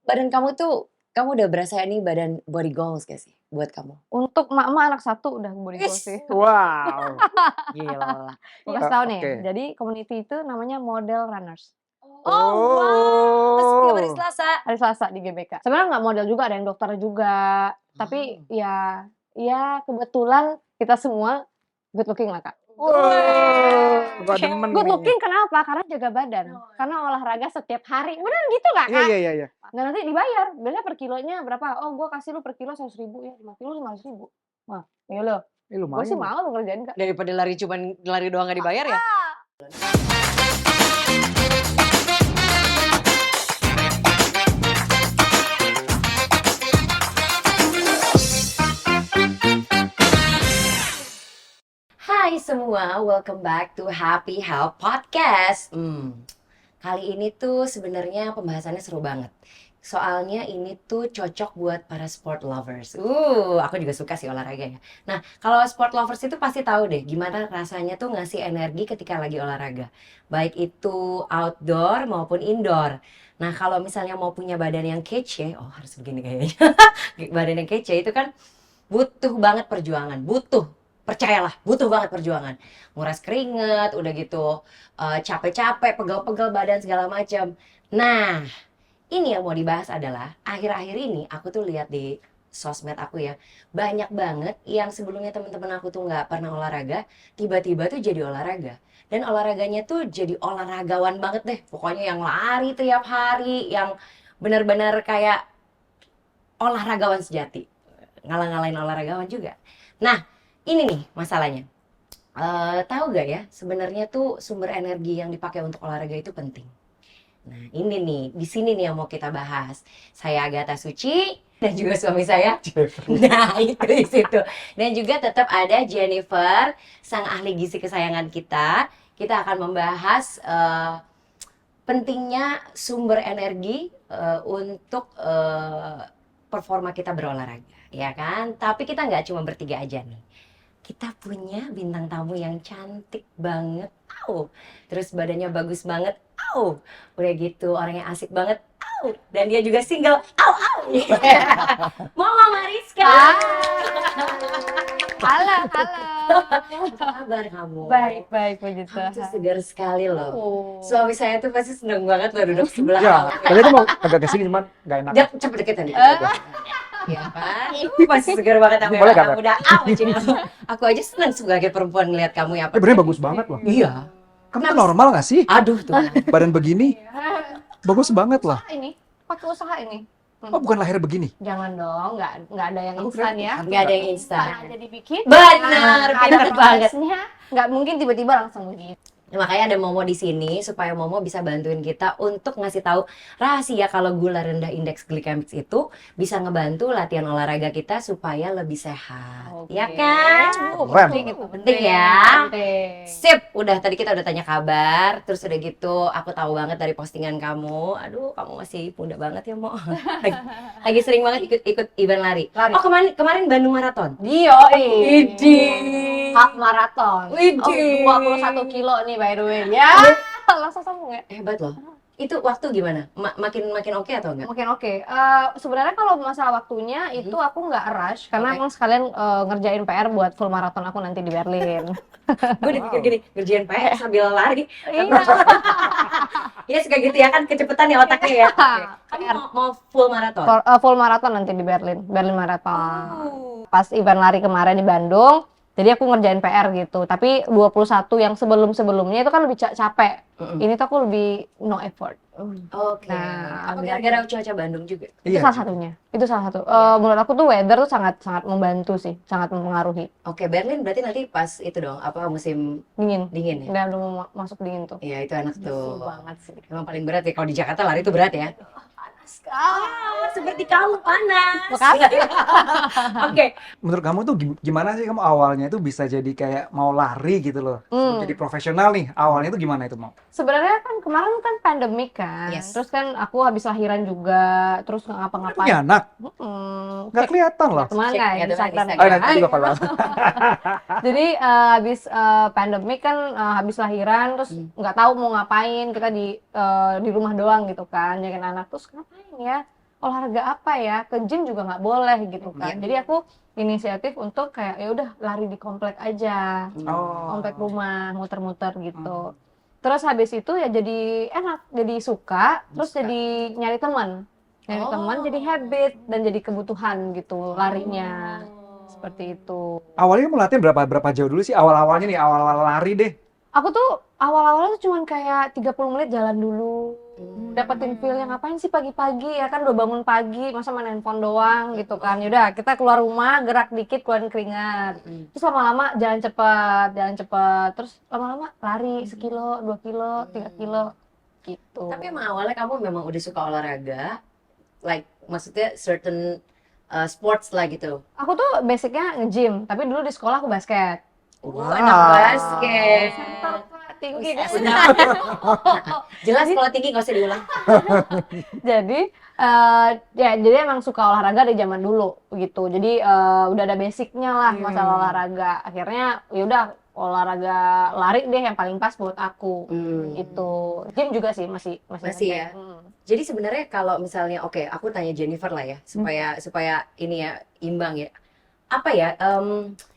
badan kamu tuh, kamu udah berasa ini badan body goals gak sih buat kamu? Untuk emak-emak anak 1 udah body goals Wis, sih. Wow. gila. Gua Iya. kasih tahu nih, Oke. jadi community itu namanya Model Runners. Oh, wow, setiap hari Oh. Selasa. Hari Selasa di GBK. Sebenarnya nggak model juga, ada yang dokter juga. Tapi Oh. ya kebetulan kita semua good looking lah, Kak. Wow, gua Oke. demen Good nih. looking kenapa? Karena jaga badan. Karena olahraga setiap hari. Beneran gitu nggak, Kak? Iya. Nah nanti dibayar. Biasanya per kilonya berapa? Oh gua kasih lu per kilo 100.000 ya. 5 kilo 500.000. Wah, iya loh. Gua sih Lumayan loh. mau lu ngerjain, Kak. Daripada cuman lari doang gak dibayar ya? Hai semua, welcome back to Happy Health Podcast. Kali ini tuh sebenarnya pembahasannya seru banget. Soalnya ini tuh cocok buat para sport lovers. Aku juga suka sih olahraga ya. Nah, kalau sport lovers itu pasti tahu deh gimana rasanya tuh ngasih energi ketika lagi olahraga. Baik itu outdoor maupun indoor. Nah, kalau misalnya mau punya badan yang kece, oh harus begini kayaknya. Badan yang kece itu kan butuh banget perjuangan, percayalah, butuh banget perjuangan. Nguras keringet, udah gitu capek-capek, pegal-pegal badan segala macam. Nah, ini yang mau dibahas adalah akhir-akhir ini aku tuh lihat di sosmed aku ya, banyak banget yang sebelumnya teman-teman aku tuh nggak pernah olahraga, tiba-tiba tuh jadi olahraga. Dan olahraganya tuh jadi olahragawan banget deh. Pokoknya yang lari tiap hari, yang benar-benar kayak olahragawan sejati. Ngalah-ngalahin olahragawan juga. Nah, ini nih masalahnya. Tahu gak ya, sebenarnya tuh sumber energi yang dipakai untuk olahraga itu penting. Nah, ini nih, di sini nih yang mau kita bahas. Saya Agatha Suci dan juga suami saya. Nah, itu di situ. Dan juga tetap ada Jennifer, sang ahli gizi kesayangan kita. Kita akan membahas pentingnya sumber energi untuk performa kita berolahraga, ya kan? Tapi kita nggak cuma bertiga aja nih. Kita punya bintang tamu yang cantik banget, terus badannya bagus banget, udah gitu orangnya asik banget, dan dia juga single, Mama Mariska. Halo. Apa kabar kamu? Baik, puji Kamu tuh Tuhan. segar sekali loh. Oh. Suami saya tuh pasti seneng banget loh duduk sebelah Ya, kamu. tadi aku mau agak kesini cuman gak enak. Cepet deketan dikit. Ya kan? Masih segar banget sama Boleh anak gak, muda. Aku aja seneng sebagai perempuan ngeliat kamu ya. Benernya bagus banget loh. Iya. Kamu tuh normal gak sih? Aduh tuh. Badan begini, bagus banget lah. Ini pakai usaha ini. Oh, bukan lahir begini. Jangan dong, nggak ada yang Aku instan kira- ya. Nggak ada yang instan. Aja dibikin. Benar, ada pintar banget. prosesnya. Nggak mungkin tiba-tiba langsung begitu. Nah, makanya ada Momo di sini supaya Momo bisa bantuin kita untuk ngasih tahu rahasia kalau gula rendah indeks glikemik itu bisa ngebantu latihan olahraga kita supaya lebih sehat. Oke. Ya kan? Keren. Penting itu. Penting ya. Penting. Sip, udah tadi kita udah tanya kabar, terus udah gitu aku tahu banget dari postingan kamu. Aduh, kamu masih muda banget ya, Mo. Lagi sering banget ikut event lari. Lari. Oh, kemarin Bandung Marathon. Dio, hak maraton. Widih. 21 kilo nih by the way. Ya, langsung sambung ya. Hebat loh. Itu waktu gimana? Makin oke atau enggak? Mungkin oke. Sebenarnya kalau masalah waktunya itu aku nggak rush karena Oke. emang sekalian ngerjain PR buat full maraton aku nanti di Berlin. Gue udah pikir gini, ngerjain PR sambil lari. Iya. Ya suka gitu ya kan, kecepetan ya otaknya ya. Oke. Kamu mau full maraton? Full maraton nanti di Berlin Marathon. Oh. Pas event lari kemarin di Bandung, jadi aku ngerjain PR gitu. Tapi 21 yang sebelumnya itu kan lebih capek. Ini tuh aku lebih no effort. Oke. Nah, Apa gara-gara cuaca Bandung juga? Itu salah satunya. Itu salah satu. Menurut aku tuh weather tuh sangat membantu sih, sangat mempengaruhi. Oke, Berlin berarti nanti pas itu dong, apa musim Dingin. dingin ya? Udah belum masuk dingin tuh. Iya, itu enak tuh. Seru banget sih. Emang paling berat ya kalau di Jakarta lari itu berat ya. Seperti kamu panas. Makasih. Oke. Menurut kamu tuh gimana sih kamu awalnya itu bisa jadi kayak mau lari gitu loh. Sebelum jadi profesional nih, awalnya itu gimana itu mau? Sebenarnya kan kemarin kan pandemik kan. Yes. Terus kan aku habis lahiran juga, terus nggak Punya ngapa-ngapain. anak? Nggak Cek kelihatan lah. teman Cek kan ya, teman Instagram. Instagram. Nanti juga kalau Jadi habis pandemik kan habis lahiran terus nggak tahu mau ngapain, kita di rumah doang gitu kan, jagain anak. Terus ngapain ya? olahraga apa ya, ke gym juga nggak boleh gitu kan. Jadi aku inisiatif untuk kayak ya udah lari di komplek aja, komplek rumah, muter-muter gitu. Terus habis itu ya jadi enak, jadi suka, terus jadi nyari teman jadi habit dan jadi kebutuhan gitu larinya, seperti itu. Awalnya kamu latihan berapa jauh dulu sih? Awal-awalnya nih, awal-awal lari deh. Aku tuh awal-awalnya tuh cuman kayak 30 menit jalan dulu, dapetin feel yang ngapain sih pagi-pagi ya kan, udah bangun pagi masa main handphone doang gitu kan. Yaudah kita keluar rumah, gerak dikit, keluarin keringat, terus lama-lama jalan cepet, terus lama-lama lari 1 kilo, 2 kilo, 3 kilo gitu. Tapi emang awalnya kamu memang udah suka olahraga, like maksudnya certain sports lah gitu. Aku tuh basicnya nge-gym, tapi dulu di sekolah aku basket. Anak basket. Tinggi kan? Jelas kalau tinggi nggak usah diulang. Jadi jadi emang suka olahraga dari zaman dulu gitu. Jadi udah ada basicnya lah masalah olahraga. Akhirnya ya udah olahraga lari deh yang paling pas buat aku gitu. Gym juga sih masih ya. Jadi sebenarnya kalau misalnya oke, aku tanya Jennifer lah ya supaya ini ya imbang ya. Apa ya?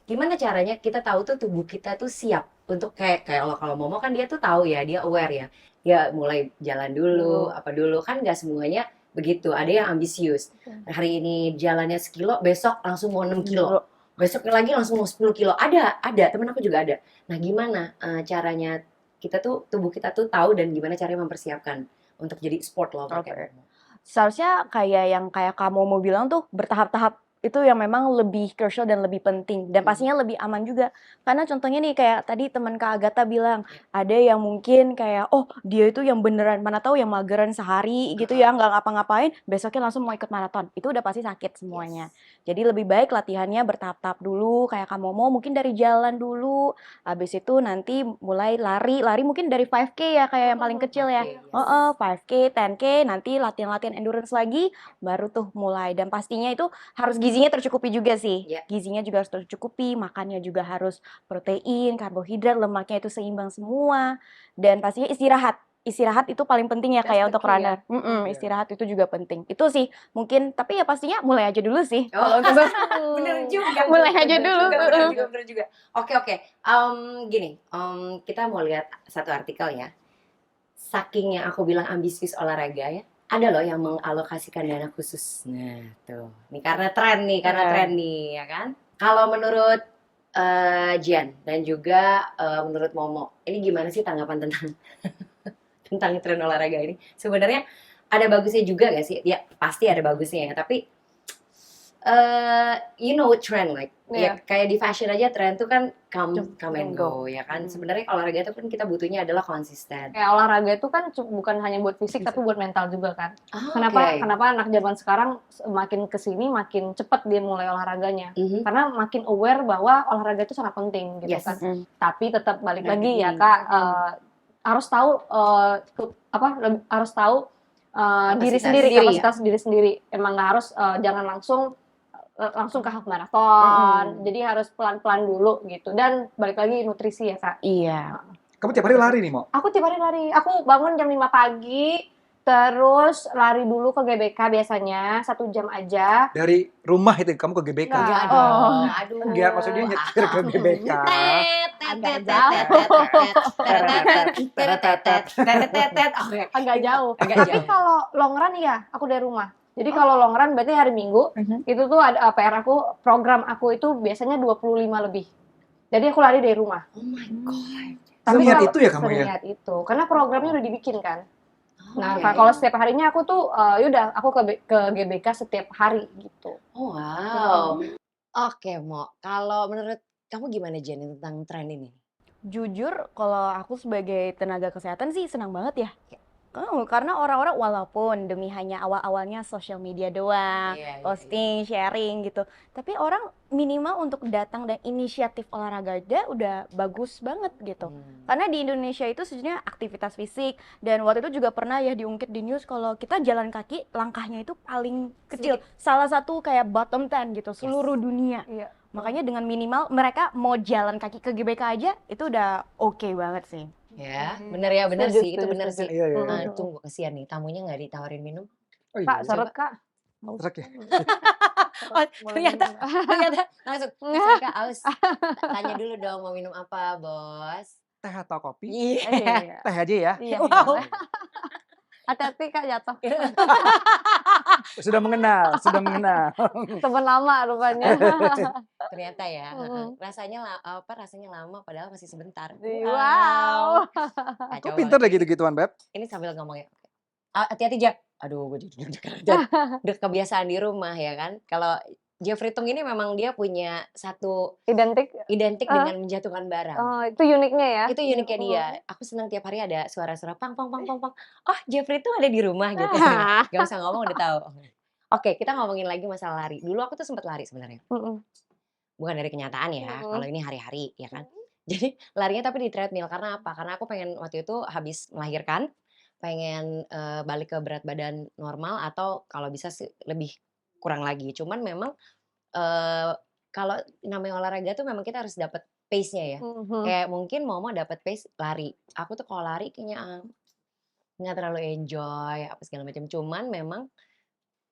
Gimana caranya kita tahu tuh tubuh kita tuh siap untuk kayak kalau Momo kan dia tuh tahu ya, dia aware ya. Ya mulai jalan dulu, apa dulu kan nggak semuanya begitu. Ada yang ambisius. Hari ini jalannya 1 kilo, besok langsung mau 6 kilo. Besoknya lagi langsung mau 10 kilo. Ada, temen aku juga ada. Nah, gimana caranya kita tuh tubuh kita tuh tahu dan gimana caranya mempersiapkan untuk jadi sport lover kayak Momo? Seharusnya kayak kamu mau bilang tuh bertahap-tahap, itu yang memang lebih crucial dan lebih penting dan pastinya lebih aman juga. Karena contohnya nih kayak tadi teman Kak Agatha bilang, ada yang mungkin kayak dia itu yang beneran, mana tahu yang mageran sehari gitu ya, nggak ngapa-ngapain, besoknya langsung mau ikut maraton. Itu udah pasti sakit semuanya. Jadi lebih baik latihannya bertahap-tahap dulu, kayak kamu mau mungkin dari jalan dulu, habis itu nanti mulai lari mungkin dari 5K ya, kayak yang paling kecil ya. 5K, 10K, nanti latihan-latihan endurance lagi, baru tuh mulai. Dan pastinya itu harus gizinya tercukupi juga sih. Gizinya juga harus tercukupi, makannya juga harus protein, karbohidrat, lemaknya itu seimbang semua. Dan pastinya istirahat itu paling penting ya, kayak untuk runner. Istirahat itu juga penting. Itu sih mungkin, tapi ya pastinya mulai aja dulu sih. Kalau untuk Bener juga. mulai aja dulu. Bener juga. Oke. Gini, kita mau lihat satu artikel ya. Saking yang aku bilang ambisius olahraga ya, ada loh yang mengalokasikan dana khusus. Nah, tuh. Ini karena tren nih, ya kan? Kalau menurut Jian dan juga menurut Momo, ini gimana sih tanggapan tentang tren olahraga ini? Sebenarnya ada bagusnya juga gak sih? Ya, pasti ada bagusnya ya, tapi trend like ya kayak di fashion aja tren tuh kan come and go ya kan. Sebenarnya olahraga itu kan kita butuhnya adalah konsisten. Kayak olahraga itu kan bukan hanya buat fisik tapi buat mental juga kan. Kenapa anak zaman sekarang makin kesini makin cepat dia mulai olahraganya, karena makin aware bahwa olahraga itu sangat penting gitu kan. Tapi tetap balik lagi ya Kak, harus tahu harus tahu diri sendiri, kapasitas diri sendiri. Emang nggak harus jangan langsung ke half marathon. Jadi harus pelan-pelan dulu gitu. Dan balik lagi nutrisi ya Kak. Iya. Kamu tiap hari lari nih, Mo? Aku tiap hari lari. Aku bangun jam 5 pagi, terus lari dulu ke GBK biasanya 1 jam aja. Dari rumah itu kamu ke GBK? Enggak dong. Aduh. Enggak, maksudnya nyetir ke GBK. Agak jauh. Tapi kalau long run iya, aku dari rumah. Jadi kalau long run berarti hari Minggu, itu tuh ada program aku itu biasanya 25 lebih. Jadi aku lari dari rumah. Oh my god. Tapi Seniat itu ya kamu ya? Seniat itu. Karena programnya udah dibikin kan. Nah, kalau setiap harinya aku tuh yaudah aku ke GBK setiap hari gitu. Oh, wow. Oke, Mo. Kalau menurut kamu gimana Jen tentang tren ini? Jujur, kalau aku sebagai tenaga kesehatan sih senang banget ya. Karena orang-orang walaupun demi hanya awal-awalnya sosial media doang, posting, sharing gitu. Tapi orang minimal untuk datang dan inisiatif olahraga aja udah bagus banget gitu. Karena di Indonesia itu sebenarnya aktivitas fisik, dan waktu itu juga pernah ya diungkit di news kalau kita jalan kaki langkahnya itu paling kecil. Salah satu kayak bottom 10 gitu seluruh dunia. Iya. Makanya dengan minimal mereka mau jalan kaki ke GBK aja itu udah oke banget sih. Ya, bener sih, itu bener sih. Iya. Tunggu, kesian nih, tamunya nggak ditawarin minum. Kak, seret Kak. Truk ya? Oh, ternyata langsung, Mas Rika aus. Tanya dulu dong mau minum apa, Bos? Teh atau kopi? Iya. Teh aja ya? Iya, Wow. boleh. Hati-hati Kak jatuh. Sudah mengenal. Teman lama rupanya. Ternyata ya, rasanya lama padahal masih sebentar. Wow. Nah, Kok coba pinter deh ini- gitu-gituan, Beb? Ini sambil ngomongnya. Hati-hati, Jak. Aduh, gue jadi deg-degan. Udah kebiasaan di rumah ya kan. Kalau Jeffrey Tung ini memang dia punya satu Identik. identik dengan menjatuhkan barang. Oh, itu uniknya ya. Itu uniknya dia. Aku senang tiap hari ada suara-suara pang pang pang pang pang. Oh, Jeffrey Tung ada di rumah gitu. Gak usah ngomong udah tahu. Oke, kita ngomongin lagi masalah lari. Dulu aku tuh sempat lari sebenarnya. Bukan dari kenyataan ya. Kalau ini hari-hari ya kan. Jadi larinya tapi di treadmill karena apa? Karena aku pengen waktu itu habis melahirkan, pengen balik ke berat badan normal atau kalau bisa sih lebih kurang lagi. Cuman memang kalau namanya olahraga tuh memang kita harus dapat pace-nya ya. Kayak mungkin mau dapat pace lari. Aku tuh kalau lari kayaknya nggak terlalu enjoy apa segala macam. Cuman memang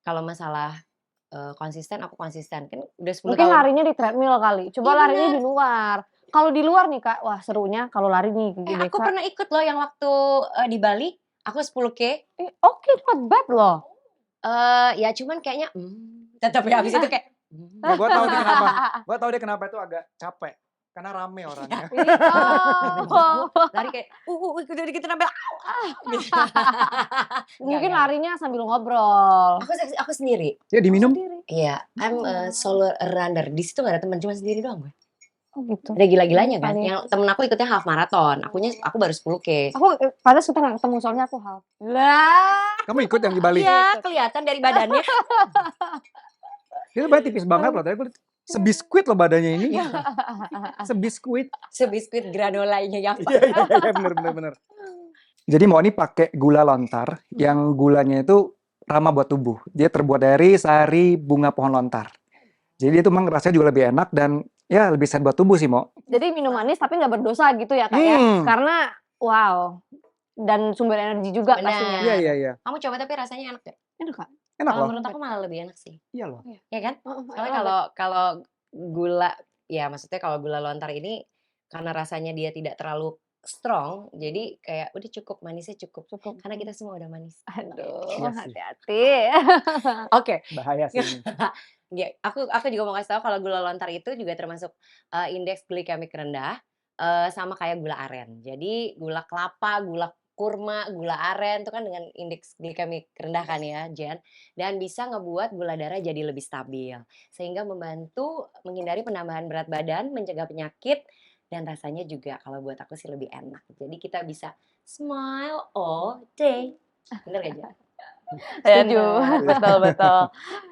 kalau masalah konsisten, aku konsisten kan udah 10 Mungkin tahun. larinya di treadmill kali. Coba Iya, larinya bener. di luar. Kalau di luar nih Kak, wah serunya kalau lari nih ke GBK. Aku pernah ikut loh yang waktu di Bali, aku 10K. Oke, not bad loh. Ya cuman kayaknya tetap ya habis itu kayak Nggak, gue tahu dia kenapa. Gue tahu dia kenapa itu agak capek. Karena rame orangnya. lari kayak udah dikit nambah Mungkin larinya sambil ngobrol. aku sendiri. Ya diminum. Iya, I'm a solo runner. Di situ gak ada teman, cuma sendiri doang gue. Oh gitu. Ada gila-gilanya kan. Paling- Yang temen aku ikutnya half marathon. Aku baru 10K. Aku pada kita nggak ketemu soalnya aku half. Lah. Kamu ikut yang di Bali? Iya, kelihatan dari badannya. Itu berarti tipis banget loh. Tadi gue liat, sebiskuit loh badannya ini. Sebiskuit. Sebiskuit granolanya ya. Iya, bener. Jadi mau ini pakai gula lontar yang gulanya itu ramah buat tubuh. Dia terbuat dari sari bunga pohon lontar. Jadi itu memang rasanya juga lebih enak dan ya lebih sehat buat tubuh sih, Mo. Jadi minum manis tapi nggak berdosa gitu ya Kak ya. Karena wow. Dan sumber energi juga Benar. pastinya. Iya. Kamu coba tapi rasanya enak gak? Enak Kak. Enak Kalau loh. menurut aku malah lebih enak sih. Iya loh. Ya kan? Soalnya kalau gula, ya maksudnya kalau gula lontar ini karena rasanya dia tidak terlalu strong, jadi kayak udah cukup, manisnya cukup. Karena kita semua udah manis. Aduh, Iya sih. hati-hati. Oke. Bahaya sih ini. Ya, aku juga mau kasih tahu kalau gula lontar itu juga termasuk indeks glikemik rendah, sama kayak gula aren. Jadi gula kelapa, gula kurma, gula aren itu kan dengan indeks glikemik rendah kan ya, Jen. Dan bisa ngebuat gula darah jadi lebih stabil. Sehingga membantu menghindari penambahan berat badan, mencegah penyakit, dan rasanya juga kalau buat aku sih lebih enak. Jadi kita bisa smile all day. Bener gak, Jen? Setuju, betul.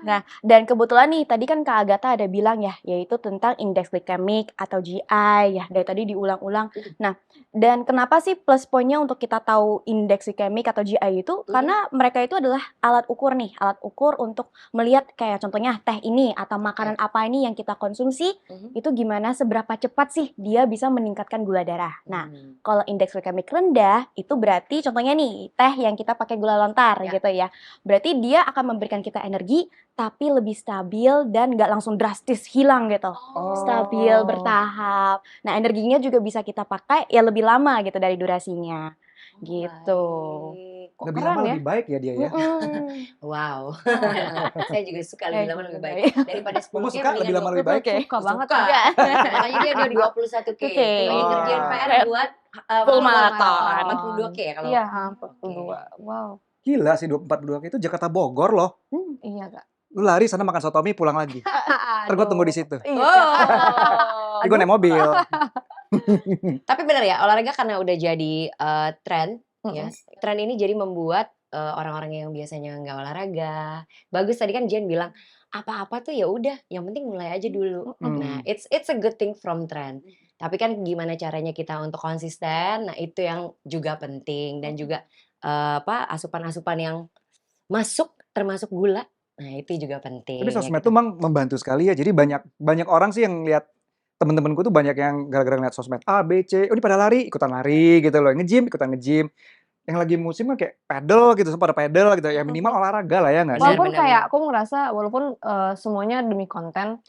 Nah, dan kebetulan nih tadi kan Kak Agatha ada bilang ya, yaitu tentang indeks glikemik atau GI ya, dari tadi diulang-ulang. Nah, dan kenapa sih plus poinnya untuk kita tahu indeks glikemik atau GI itu? Karena mereka itu adalah alat ukur nih, alat ukur untuk melihat kayak contohnya teh ini atau makanan apa ini yang kita konsumsi, itu gimana seberapa cepat sih dia bisa meningkatkan gula darah. Nah, kalau indeks glikemik rendah itu berarti contohnya nih teh yang kita pakai gula lontar gitu ya. Berarti dia akan memberikan kita energi tapi lebih stabil dan nggak langsung drastis hilang gitu. Stabil, bertahap. Nah, energinya juga bisa kita pakai ya lebih lama gitu dari durasinya. Gitu. Kok Lebih keren lama ya? lebih baik ya dia ya. Wow. Saya juga suka lebih lama lebih baik. Daripada 10K Kamu suka lebih lama lebih baik? Suka banget Suka. Kak. Makanya dia udah 21K. Oke. Lagi Oh. kerjaan PR buat Full marathon. 42K ya kalau. Iya, 42. Wow. Gila sih 42 itu Jakarta Bogor loh. Iya Kak. Lu lari sana makan soto mie pulang lagi. Ntar gue tunggu di situ. Iya. Tapi gue naik mobil. Tapi benar ya, olahraga karena udah jadi tren ya. Tren ini jadi membuat orang-orang yang biasanya nggak olahraga. Bagus tadi kan Jen bilang apa-apa tuh ya udah, yang penting mulai aja dulu. Nah, it's a good thing from trend. Tapi kan gimana caranya kita untuk konsisten? Nah, itu yang juga penting dan juga asupan-asupan yang masuk termasuk gula. Nah, itu juga penting. Tapi ya sosmed gitu. tuh memang membantu sekali ya. Jadi banyak orang sih yang lihat temen-temenku tuh banyak yang gara-gara ngeliat sosmed A, B, C, oh ini pada lari, ikutan lari gitu loh. Nge-gym, ikutan nge-gym. yang lagi musim kan kayak pedal gitu, pada pedal gitu. Ya minimal olahraga lah ya nggak sih? Walaupun Benar, kayak benar. aku ngerasa walaupun semuanya demi konten.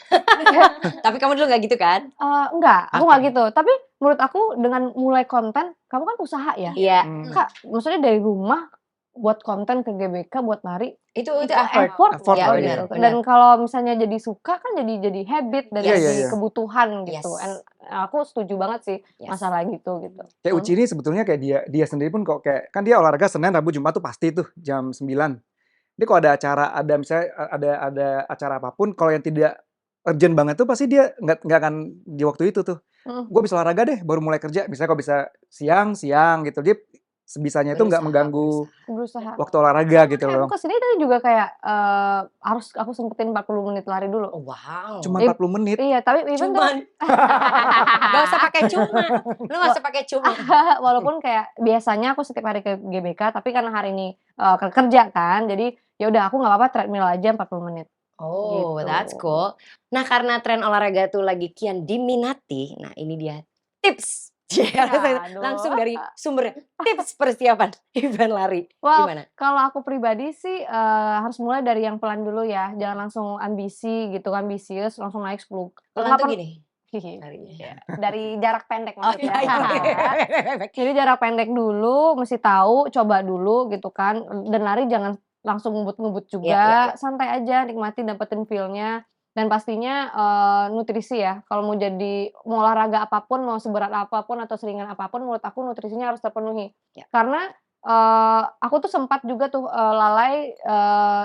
Tapi kamu dulu nggak gitu kan? Enggak, aku nggak Oke. gitu. Tapi menurut aku dengan mulai konten, kamu kan usaha ya. Iya. Kak, maksudnya dari rumah buat konten ke GBK buat lari Itu effort Effort ya, lah, gitu. benar, iya. benar. Dan kalau misalnya jadi suka kan jadi habit dan Yes. Iya, jadi iya. kebutuhan gitu. Yes. And aku setuju banget sih Yes. masalah gitu. Kayak Uci ini sebetulnya kayak dia sendiri pun kok kayak kan dia olahraga Senin, Rabu, Jumat tuh pasti tuh jam 9. Dia kalau ada acara, ada misalnya ada acara apapun, kalau yang tidak urgent banget tuh pasti dia nggak akan di waktu itu tuh. Gue bisa olahraga deh, baru mulai kerja. Misalnya kalau bisa siang gitu. Dia sebisanya itu nggak mengganggu Berusaha. waktu olahraga gitu Kayak loh. aku kesini tadi juga kayak harus aku sempetin 40 menit lari dulu. Oh, wow. Cuma 40 menit. Iya, tapi even tuh Cuman. Gak usah pakai cuma. Lu gak usah pakai cuma. walaupun kayak biasanya aku setiap hari ke GBK, tapi karena hari ini kerja kan, jadi ya udah aku nggak apa-apa treadmill aja 40 menit. Oh, Gitu. that's cool. Nah, karena tren olahraga tuh lagi kian diminati, nah ini dia tips. Aduh. Langsung dari sumbernya. Tips persiapan event lari. Well, Gimana? kalau aku pribadi sih harus mulai dari yang pelan dulu ya. Jangan langsung ambisi gitu, ambisius langsung naik 10. Pelan tuh gini. Ya, dari jarak pendek Oh, maksudnya. iya. Jadi jarak pendek dulu, mesti tahu, coba dulu gitu kan. Dan lari jangan langsung ngebut-ngebut juga, santai aja, nikmati, dapetin feel-nya. Dan pastinya nutrisi ya. Kalau mau olahraga apapun, mau seberat apapun atau seringan apapun, menurut aku nutrisinya harus terpenuhi. Ya. Karena aku tuh sempat juga tuh lalai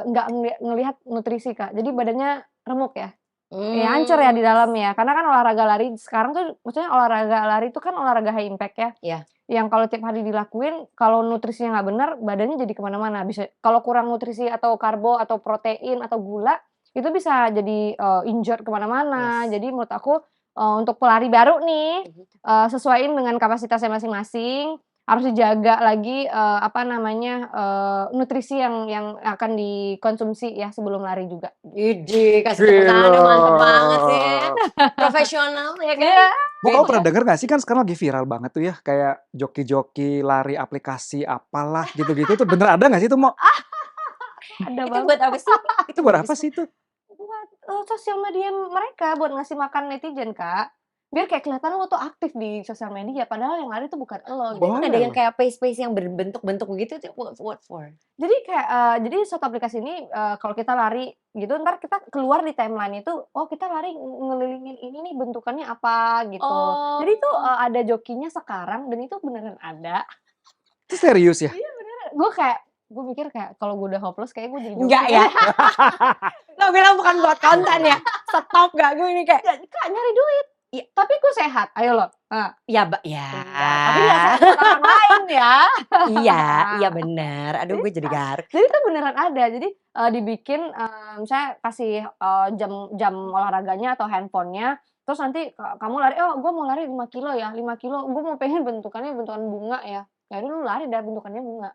nggak ngelihat nutrisi Kak. Jadi badannya remuk ya. Ya hancur ya di dalam ya. Karena kan olahraga lari sekarang tuh, maksudnya olahraga lari itu kan olahraga high impact ya. Iya. Yang kalau tiap hari dilakuin, kalau nutrisinya nggak benar, badannya jadi kemana-mana. Bisa kalau kurang nutrisi atau karbo atau protein atau gula, itu bisa jadi injured kemana-mana. Yes. Jadi menurut aku untuk pelari baru nih, sesuaiin dengan kapasitasnya masing-masing. Harus dijaga lagi nutrisi yang akan dikonsumsi ya sebelum lari juga. Ide, kasih tepuk tangan mantep banget sih. Profesional ya kan? Mau kamu pernah denger gak sih kan sekarang lagi viral banget tuh ya, kayak joki-joki lari aplikasi apalah gitu-gitu tuh, bener ada gak sih itu mau? Ada Itu banget. buat apa sih? Itu buat apa sih itu? Buat sosial media mereka, buat ngasih makan netizen Kak. Biar kayak kelihatan lo tuh aktif di sosial media, padahal yang lari tuh bukan lo. Itu kan ada yang kayak pace-pace yang berbentuk-bentuk begitu tuh what for? Jadi kayak jadi suatu aplikasi ini kalau kita lari gitu, ntar kita keluar di timeline itu, oh kita lari ngelilingin ini nih bentukannya apa gitu. Oh. Jadi tuh ada jokinya sekarang dan itu beneran ada. Itu serius ya? Iya beneran. Gue mikir kayak kalau gue udah hopeless kayak gue jadi joki. Enggak ya? Lo bilang bukan buat konten ya? Stop gak gue ini kayak Kak nyari duit. Ya, tapi gue sehat, ayo lo. ya. Tapi gak sehat buat orang lain ya. Iya benar. Aduh gue jadi garuk. Jadi itu beneran ada. Jadi dibikin misalnya kasih jam olahraganya atau handphonenya. Terus nanti kamu lari, oh gue mau lari 5 kilo ya, 5 kilo. Gue mau pengen bentukannya bentukan bunga ya. Ya udah lu lari dah bentukannya bunga.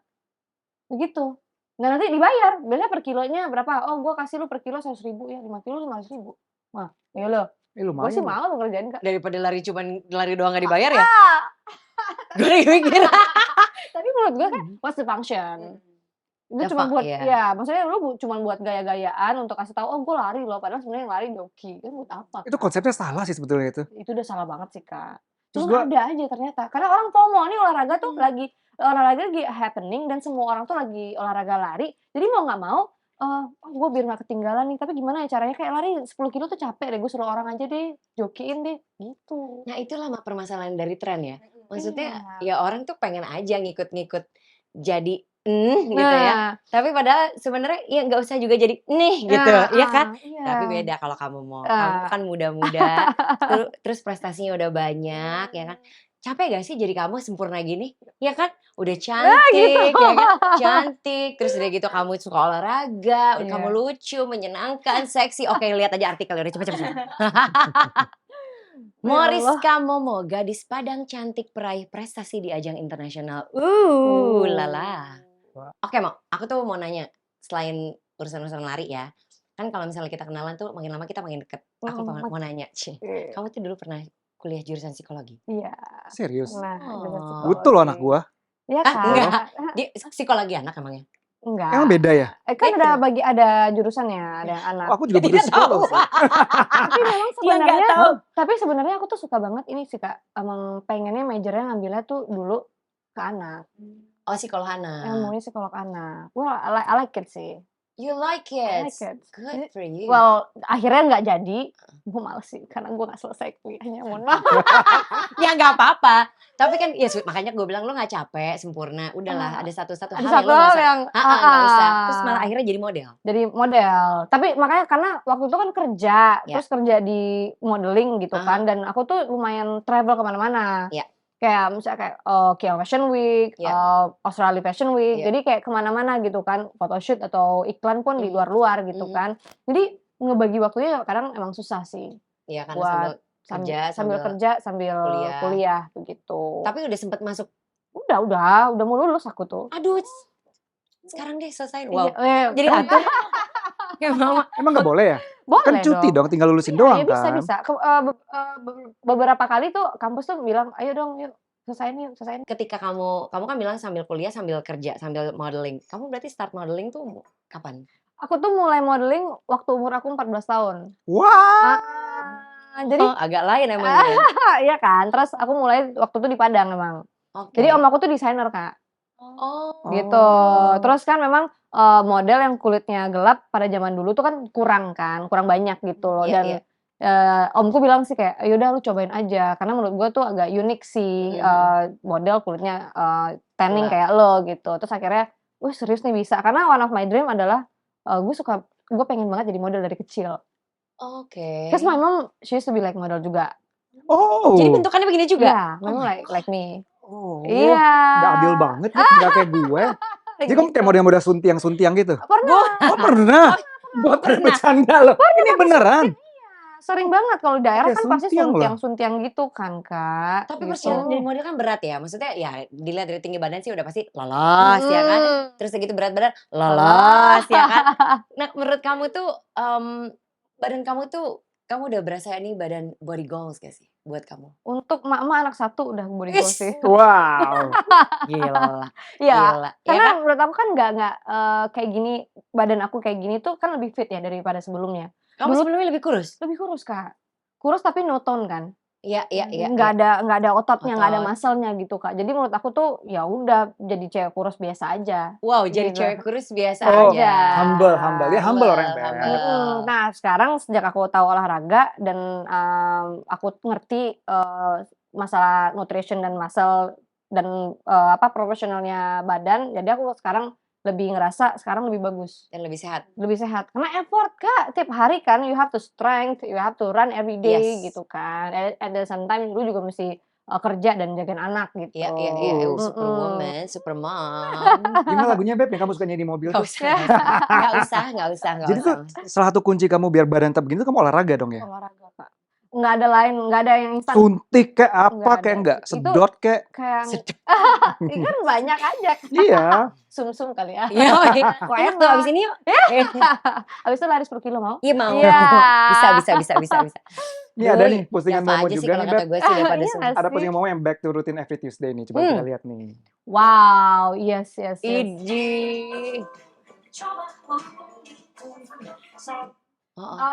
Begitu. Nah nanti dibayar. Biasanya per kilonya berapa? Oh gue kasih lu per kilo 100.000 ya, 5 kilo 500.000. Wah, ya lo. Gue sih mau lo ngerjain Kak. Daripada lari doang gak dibayar ya? Gue lagi mikir. Tapi menurut gue kan, what's the function? Itu Ya, cuma buat, iya. ya maksudnya lu cuma buat gaya-gayaan untuk kasih tahu, oh gue lari loh, padahal sebenarnya yang lari joki. Kan buat apa? Itu konsepnya salah sih sebetulnya itu. Itu udah salah banget sih Kak. Terus Cuma ada aja ternyata. Karena orang FOMO nih olahraga tuh lagi happening dan semua orang tuh lagi olahraga lari. Jadi mau nggak mau, gue biar nggak ketinggalan nih. Tapi gimana ya caranya kayak lari 10 kilo tuh capek deh. Gue suruh orang aja deh, jokiin deh, gitu. Nah itulah permasalahan dari tren ya. Maksudnya Iya. ya orang tuh pengen aja ngikut-ngikut jadi gitu ya. Tapi padahal sebenarnya ya nggak usah juga jadi gitu, ya kan? Iya. Tapi beda kalau kamu kamu kan muda-muda, terus prestasinya udah banyak, ya kan? Capek gak sih jadi kamu sempurna gini? Ya kan? Udah cantik, gitu. ya kan? Cantik. Terus udah gitu kamu suka olahraga, Iya. kamu lucu, menyenangkan, seksi. Oke, lihat aja artikelnya. Udah cepet. Moriska Momo, gadis Padang cantik peraih prestasi di ajang internasional. Lala. Oke, aku tuh mau nanya, selain urusan-urusan lari ya, kan kalau misalnya kita kenalan tuh makin lama kita makin deket. Aku mau nanya, kamu tuh dulu pernah kuliah jurusan psikologi? Iya. Serius? Nah, Oh. Betul loh anak gua. Iya Ah, kan? enggak. Dia psikologi anak emangnya? Enggak. Emang beda ya? Kan Beda. ada jurusannya, ada yang anak. Aku juga Dia butuh tidak psikolog tahu. sih. Tapi memang Dia nggak sebenarnya, tahu. tapi sebenarnya aku tuh suka banget ini sih Kak, emang pengennya majornya ngambilnya tuh dulu ke anak. Oh, psikolog anak. Ilmunya psikolog anak. Well, I like it sih. You like I it. like it. Good for you. Well, akhirnya nggak jadi. Gue males sih, karena gue nggak selesai kuliahnya. Mohon maaf. Ya nggak apa-apa. Tapi kan ya makanya gue bilang lo nggak capek, sempurna. Udahlah, ada satu-satu Ada hal satu yang lo hal nggak usah. yang Nggak usah. Terus malah akhirnya jadi model. jadi model. Tapi makanya karena waktu itu kan kerja, Ya. terus kerja di modeling gitu kan, dan aku tuh lumayan travel kemana-mana. Ya. Kayak misalnya kayak KL Fashion Week, Ya. Australia Fashion Week, Ya. jadi kayak kemana-mana gitu kan, photoshoot atau iklan pun di luar-luar gitu kan. Jadi ngebagi waktunya kadang emang susah sih. Iya, karena Buat sambil kerja sambil kuliah begitu. Tapi udah sempet masuk. Udah mau lulus aku tuh. Aduh, sekarang deh selesai. Wow. Iya, Jadi atur. Ya mama. Emang nggak boleh ya? boleh Kan cuti dong, tinggal lulusin doang ya bisa kan. bisa. Beberapa kali tuh kampus tuh bilang, ayo dong, yuk selesaiin. Ketika kamu kan bilang sambil kuliah, sambil kerja, sambil modeling. Kamu berarti start modeling tuh kapan? Aku tuh mulai modeling waktu umur aku 14 tahun. Wah. Jadi agak lain emang. iya kan. Terus aku mulai waktu itu di Padang emang. Okay. Jadi om aku tuh desainer Kak. Oh. Gitu. Terus kan memang model yang kulitnya gelap pada zaman dulu tuh kan kurang banyak gitu loh. Dan omku bilang sih kayak, yaudah lu cobain aja. Karena menurut gue tuh agak unik sih model kulitnya tanning kayak lo gitu. Terus akhirnya, wah serius nih bisa. Karena one of my dream adalah gue pengen banget jadi model dari kecil. Oke. Because my mom, she used to be like model juga. Oh. Jadi bentukannya begini juga? Iya, memang like me. Oh. Iya. Nggak adil banget ya, nggak kayak gue. Jadi kamu kayak model-model suntiang gitu? Pernah. Oh pernah? Gue pernah bercanda loh. Ini beneran? Sering banget kalau di daerah kan pasti suntiang loh. suntiang gitu kan Kak. Tapi gitu. persiapan jadi model kan berat ya. Maksudnya ya dilihat dari tinggi badan sih udah pasti lolos ya kan. Terus segitu berat badan lolos ya kan. Nah menurut kamu tuh badan kamu tuh kamu udah berasa ini badan body goals gak sih buat kamu? Untuk emak anak satu udah body goals sih. Wow. Gila. Iya. Gila. Karena Ya kan? menurut aku kan nggak kayak gini, badan aku kayak gini tuh kan lebih fit ya daripada sebelumnya. Kamu sebelumnya lebih kurus? Lebih kurus Kak. Kurus tapi no tone kan. Iya. Nggak ada ototnya, nggak ada muscle-nya gitu Kak. Jadi menurut aku tuh ya udah jadi cewek kurus biasa aja. Wow, jadi Gitu. cewek kurus biasa Oh, aja. humble. Ya humble orang Beb. Nah sekarang sejak aku tahu olahraga dan aku ngerti masalah nutrition dan muscle dan profesionalnya badan, jadi aku sekarang lebih ngerasa sekarang lebih bagus. Dan lebih sehat. Lebih sehat. Karena effort Kak, tiap hari kan you have to strength, you have to run every day Yes. gitu kan. At the same time lu juga mesti kerja dan jagain anak gitu. Iya. Superwoman, supermom. Gimana lagunya Beb yang kamu suka nyanyi di mobil? Gak usah. Jadi tuh salah satu kunci kamu biar badan tetap begini tuh kamu olahraga dong ya? Olahraga Kak. Nggak ada yang instan. Suntik kayak apa Nggak kayak ada. enggak? Itu Sedot kayak? Kayak kan banyak aja. Iya. Sum-sum kali ya. Iya, Kok enak enak. tuh abis ini yuk. Habis itu lari 10 kilo mau? Iya mau. Iya. Bisa. Ini ada nih postingan Apa Momo aja sih juga kalau nih kata Beb. gue sih daripada Iya semua. nggak Ada sih? postingan Momo yang back to routine every Tuesday nih. Coba kita lihat nih. Wow, yes. Iji.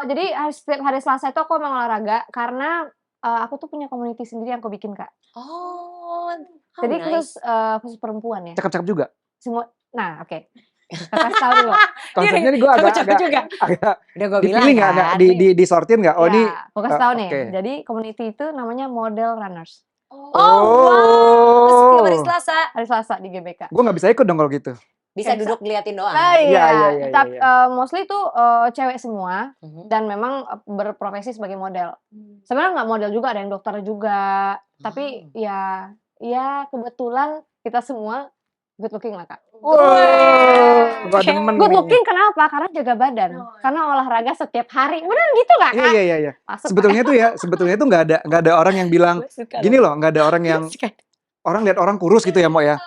Jadi setiap hari Selasa itu aku memang olahraga karena aku tuh punya community sendiri yang aku bikin Kak. Oh, Jadi nice. khusus perempuan ya. Cakep-cakep juga. Semua. Nah, oke. Kasih tahu dulu. Konsepnya nih gue agak juga. Udah gue bilang dipilih nggak kan. disortir nggak? Oh ini. Aku kasih tahu nih. oke. Jadi community itu namanya Model Runners. Oh, wow. Terus setiap hari Selasa Hari Selasa di GBK. Gue nggak bisa ikut dong kalau gitu. bisa duduk liatin doang. Iya. Tapi mostly tuh cewek semua dan memang berprofesi sebagai model. Sebenarnya nggak model juga, ada yang dokter juga. Tapi ya kebetulan kita semua good looking lah Kak. Gue demen Good nih. looking kenapa? Karena jaga badan. Karena olahraga setiap hari. Bener gitu nggak Kak? Iya. Masuk, Sebetulnya tuh nggak ada orang yang bilang gini loh, nggak ada orang yang orang lihat orang kurus gitu ya Mo ya.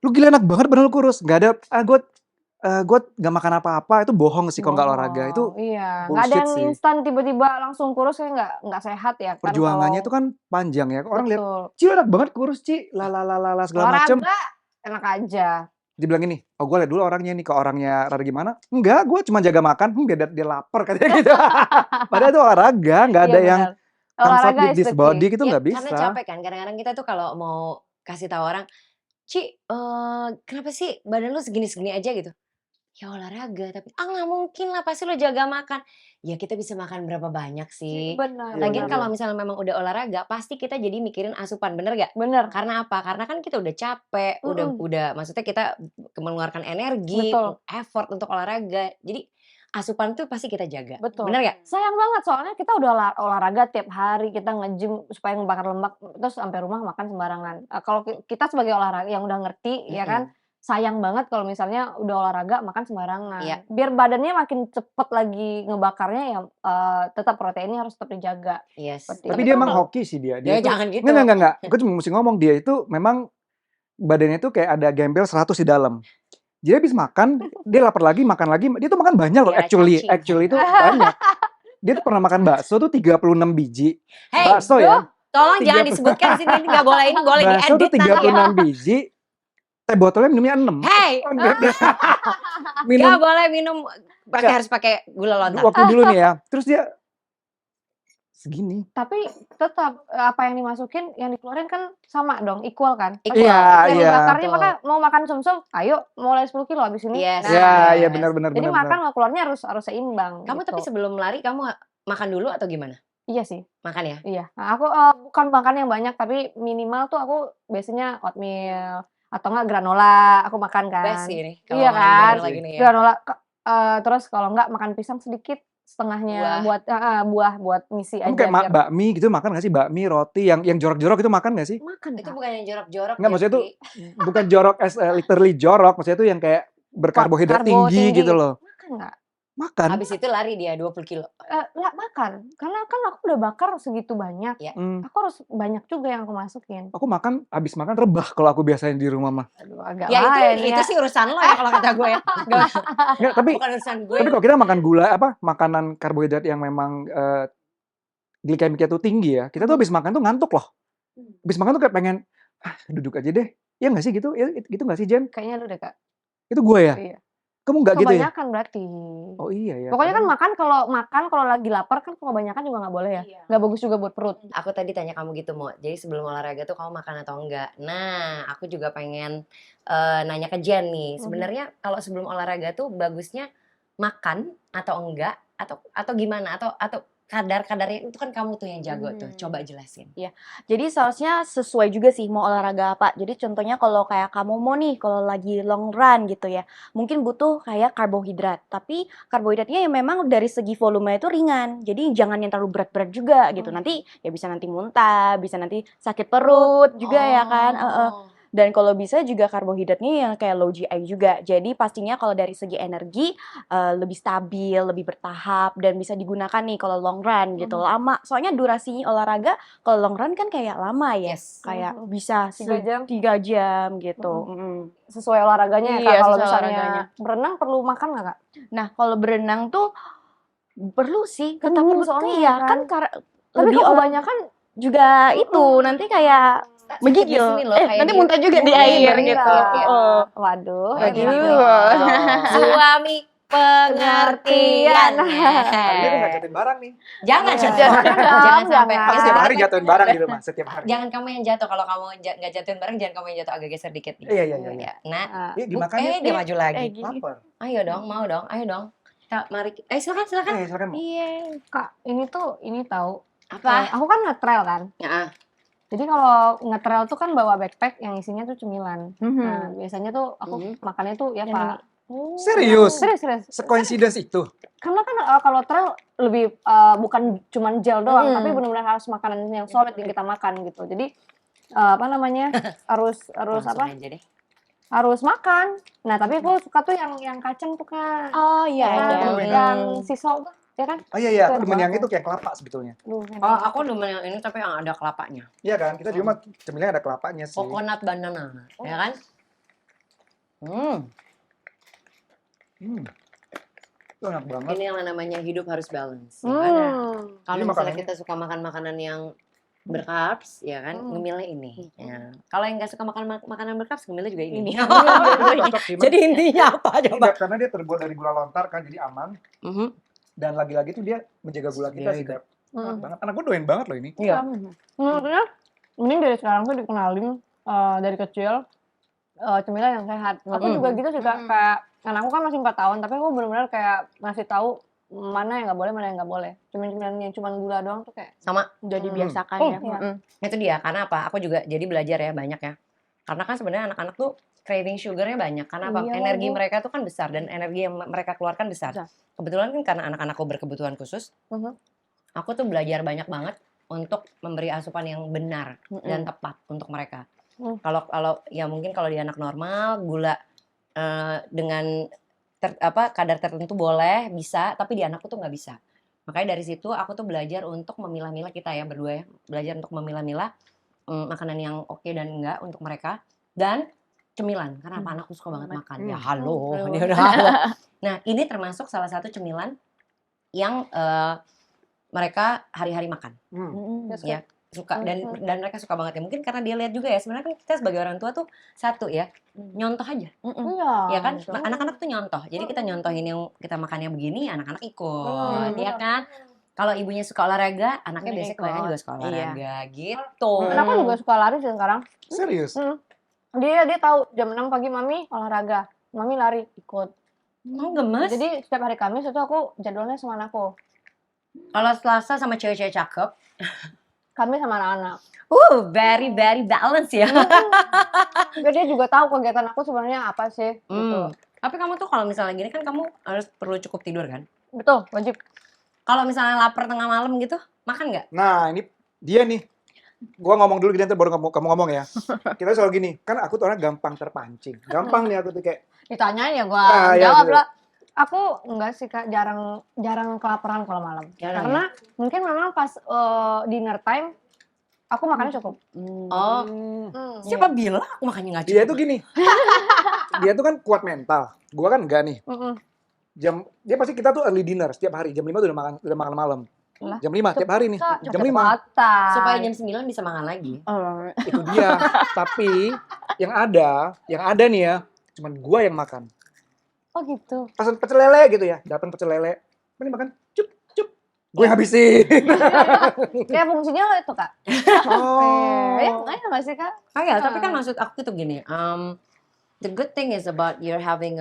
Lu gila enak banget bener lu kurus. Nggak ada gue nggak makan apa-apa, itu bohong sih kalau nggak olahraga. Itu iya, nggak ada bullshit yang sih. instan tiba-tiba langsung kurus kayak nggak sehat ya. Perjuangannya itu kan panjang ya. Orang lihat betul. Ci enak banget kurus Ci, segala macam. Olahraga enak aja. Dia bilang gini, oh gue liat dulu orangnya nih, ke orangnya rada gimana? Enggak, gue cuma jaga makan, dia lapar katanya gitu. Padahal itu olahraga, nggak ada Iya, yang benar. comfort Olahraga with is this the body key. gitu Ya, nggak karena bisa. capek kan. Kadang-kadang kita tuh kalau mau kasih tahu orang, Ci, kenapa sih badan lu segini-segini aja gitu? Ya olahraga, tapi nggak mungkin lah, pasti lo jaga makan. Ya kita bisa makan berapa banyak sih. Benar, Iya, Lagian benar. kalau misalnya memang udah olahraga, pasti kita jadi mikirin asupan, bener gak? Bener. Karena apa? Karena kan kita udah capek, udah maksudnya kita mengeluarkan energi, Betul. effort untuk olahraga. Jadi asupan tuh pasti kita jaga. Betul. Bener gak? Sayang banget soalnya kita udah olahraga tiap hari, kita nge-gym supaya ngebakar lemak, terus sampai rumah makan sembarangan. Kalau kita sebagai olahraga yang udah ngerti, ya kan, sayang banget kalau misalnya udah olahraga makan sembarangan. Iya. Biar badannya makin cepet lagi ngebakarnya, ya tetap proteinnya harus tetap dijaga. Yes. Tapi dia emang hoki sih dia. Ya Dia jangan gitu. Enggak. Gue cuma mesti ngomong, dia itu memang badannya itu kayak ada gembel 100 di dalam. Jadi habis makan, dia lapar lagi, makan lagi. Dia tuh makan banyak loh, Daerah actually cacing. itu banyak. Dia tuh pernah makan bakso tuh 36 biji. Hey, Bakso ya. tolong 30. jangan disebutkan di sini, ini nggak boleh, ini boleh Bakso tuh diedit nanti ya. 36 biji. Teh botolnya minumnya 6. Hey, Minum nggak boleh minum, harus pakai gula lontar. waktu dulu nih ya. Terus dia segini. Tapi tetap apa yang dimasukin, yang dikeluarin kan sama dong, equal kan? Equal. Iya, Yang iya. bakarnya Betul. maka mau makan sumsum, ayo mulai 10 kilo habis ini. Yes. Iya, benar. Jadi makan sama keluarnya harus seimbang. Kamu gitu. tapi sebelum lari kamu makan dulu atau gimana? Iya sih. Makan ya? Iya. Nah, aku bukan makan yang banyak, tapi minimal tuh aku biasanya oatmeal atau enggak granola aku makan kan. Best sih ini. Iya kan? Lagi nih ya. Granola terus kalau enggak makan pisang sedikit, setengahnya buat buah buat ngisi Kamu aja. kayak bakmi gitu makan gak sih? Bakmi, roti yang jorok-jorok itu makan gak sih? Makan. Itu bukan yang jorok-jorok. Enggak, maksudnya tuh bukan jorok as literally jorok, maksudnya tuh yang kayak berkarbohidrat tinggi gitu loh. Makan enggak? Makan. Habis itu lari dia 20 kilo. Enggak makan. Karena kan aku udah bakar segitu banyak. Ya. Aku harus banyak juga yang aku masukin. Aku makan, habis makan rebah kalau aku biasanya di rumah mah. Aduh, agak Ya lain itu sih urusan lo ya kalau kata gue ya. Enggak, tapi Bukan urusan gue. kalau kita makan gula makanan karbohidrat yang memang glikemiknya tuh tinggi ya, kita tuh habis makan tuh ngantuk loh. Habis makan tuh kayak pengen duduk aja deh. Iya nggak sih gitu? Ya, gitu nggak sih Jen? Kayaknya lu deh Kak. Itu gue ya? Iya. Kamu nggak gitu ya? Kebanyakan berarti. Oh iya ya. Pokoknya kan makan kalau lagi lapar kan kebanyakan juga nggak boleh ya. Nggak bagus juga buat perut. Aku tadi tanya kamu gitu, Mo. Jadi sebelum olahraga tuh kamu makan atau enggak? Nah, aku juga pengen nanya ke Jen nih. Sebenarnya kalau sebelum olahraga tuh bagusnya makan atau enggak? Atau gimana? Atau kadar-kadarnya itu kan kamu tuh yang jago tuh. Coba jelasin. Jadi seharusnya sesuai juga sih mau olahraga apa. Jadi contohnya kalau kayak kamu mau nih, kalau lagi long run gitu ya, mungkin butuh kayak karbohidrat. Tapi karbohidratnya yang memang dari segi volume itu ringan. Jadi jangan yang terlalu berat-berat juga gitu. Nanti ya bisa nanti muntah, bisa nanti sakit perut juga ya kan. Dan kalau bisa juga karbohidratnya yang kayak low GI juga. Jadi pastinya kalau dari segi energi lebih stabil, lebih bertahap dan bisa digunakan nih kalau long run gitu. Lama. Soalnya durasinya olahraga kalau long run kan kayak lama ya. Yes. Kayak bisa 3 jam. 3 jam gitu. Sesuai olahraganya ya Iya, Kak. Kalau sesuai misalnya olahraganya. berenang perlu makan nggak Kak? Nah, kalau berenang tuh perlu sih. Kan Tetap perlu soalnya soalnya ya kan. kan Tapi lebih kalau kebanyakan juga itu nanti kayak menggigil. Di sini loh, kayak Nanti di- muntah juga di Iya, air iya, gitu. iya. Waduh. Kayak Aduh. gitu. Suami pengertiannya. Hari ini nggak jatuhin barang nih. Jangan, Jangan jangan, dong, jangan sampai. jangan. Pas setiap hari Jangan jatuhin barang gitu mas, setiap hari. Jangan kamu yang jatuh. Kalau kamu nggak jatuhin bareng, jangan kamu yang jatuh, agak geser dikit nih. Iya. Ya, nah, Yuk dimakan yuk. dia maju lagi. gini. Lapar. Ayo dong, mau dong, ayo dong. Mari, silakan. Silakan. Mo. Iya. Kak, ini tahu. Apa? Aku kan nge-trail kan. Ya, Jadi kalau nge-trail tuh kan bawa backpack yang isinya tuh cemilan. Nah, biasanya tuh aku makannya tuh ya Yang Pak. Serius? Serius. Secoincidence itu. Karena kan kalau trail lebih bukan cuman gel doang, tapi benar-benar harus makanan yang solid yang kita makan gitu. Jadi apa namanya? harus langsung apa? aja deh. Harus makan. Nah, tapi aku suka tuh yang kacang tuh Kak. Oh iya ada. Yang sisal tuh, ya kan? Oh iya, aku Itu demen yang banget. itu kayak kelapa sebetulnya. Aduh, Oh, aku demen yang ini tapi yang ada kelapanya. Iya kan, kita di rumah cemilannya ada kelapanya sih. Coconut banana, ya kan? Itu enak banget. Ini yang namanya hidup harus balance, ya kan? Kalau Ini misalnya makanannya. kita suka makan makanan yang bercarbs, ya kan, ngemilnya ini. Ya. Kalau yang nggak suka makan makanan bercarbs, ngemilnya juga ini. Cocok sih, Jadi intinya apa coba? enggak, karena dia terbuat dari gula lontar kan, jadi aman. Dan lagi-lagi tuh dia menjaga gula kita sih, Beb. Enak banget. Anak gue doyan banget loh ini. Iya. Menurutnya mending dari sekarang tuh dikenalin dari kecil cemilan yang sehat. Aku juga gitu sih Kak, kayak anakku kan masih 4 tahun, tapi aku benar-benar kayak ngasih tahu mana yang nggak boleh, mana yang nggak boleh. Cemilan yang cuma gula doang tuh kayak Sama. Jadi biasakan ya. iya. Itu dia, karena apa? Aku juga jadi belajar ya banyak ya. Karena kan sebenarnya anak-anak tuh craving sugarnya banyak. Karena apa? Iya, Energi Bu. mereka tuh kan besar dan energi yang mereka keluarkan besar. Besar. Kebetulan kan karena anak-anakku berkebutuhan khusus, aku tuh belajar banyak banget untuk memberi asupan yang benar dan tepat untuk mereka. Kalau ya mungkin kalau di anak normal gula dengan kadar tertentu boleh, bisa, tapi di anakku tuh nggak bisa. Makanya dari situ aku tuh belajar untuk memilah-milah, kita ya berdua ya, belajar untuk memilah-milah makanan yang oke dan enggak untuk mereka, dan cemilan, karena apa, anakku suka banget makan. Ya halo, dia udah halo. Nah ini termasuk salah satu cemilan yang mereka hari-hari makan, ya suka, dan mereka suka banget ya. Mungkin karena dia lihat juga ya, sebenarnya kan kita sebagai orang tua tuh satu ya, nyontoh aja. Ya kan, anak-anak tuh nyontoh. Jadi kita nyontohin yang kita makannya begini, anak-anak ikut, ya kan. Kalau ibunya suka olahraga, anaknya biasanya kebanyakan juga suka olahraga, gitu. Anakku juga suka lari sih sekarang. Serius? Dia tahu jam 6 pagi mami olahraga, mami lari ikut. Gemes. Jadi setiap hari Kamis itu aku jadwalnya sama anakku. Kalau Selasa sama cewek-cewek cakep, Kami sama anak-anak. very very balance ya. Biar dia juga tahu kegiatan aku sebenarnya apa sih. Gitu. Tapi kamu tuh kalau misalnya gini kan kamu harus perlu cukup tidur kan? Betul, wajib. Kalau misalnya lapar tengah malam gitu, makan nggak? Nah, ini dia nih. Gua ngomong dulu, nanti baru kamu ngomong ya. Kita selalu gini, kan aku tuh orang gampang terpancing. Gampang nih aku tuh kayak. Ditanyain ya gua ya, jawab gitu. lah. Aku enggak sih Kak, jarang kelaparan kalau malam. Karena mungkin memang pas dinner time aku makannya cukup. Siapa bilang aku makannya nggak cukup? Dia tuh gini. Dia tuh kan kuat mental. Gua kan enggak nih. Dia pasti, kita tuh early dinner setiap hari. Jam 5 tuh udah makan malam. Jam 5 tiap hari nih. Jam 5. Supaya jam 9 bisa makan lagi. Itu dia. Tapi yang ada nih ya, cuman gua yang makan. Oh gitu. Pesan pecel lele gitu ya. Datang pecel lele. Ini makan cup. Gue habisin. Kayak fungsinya lo itu Kak. Ya makanya nggak sih Kak? Tapi kan maksud aku tuh gini. The good thing is about you're having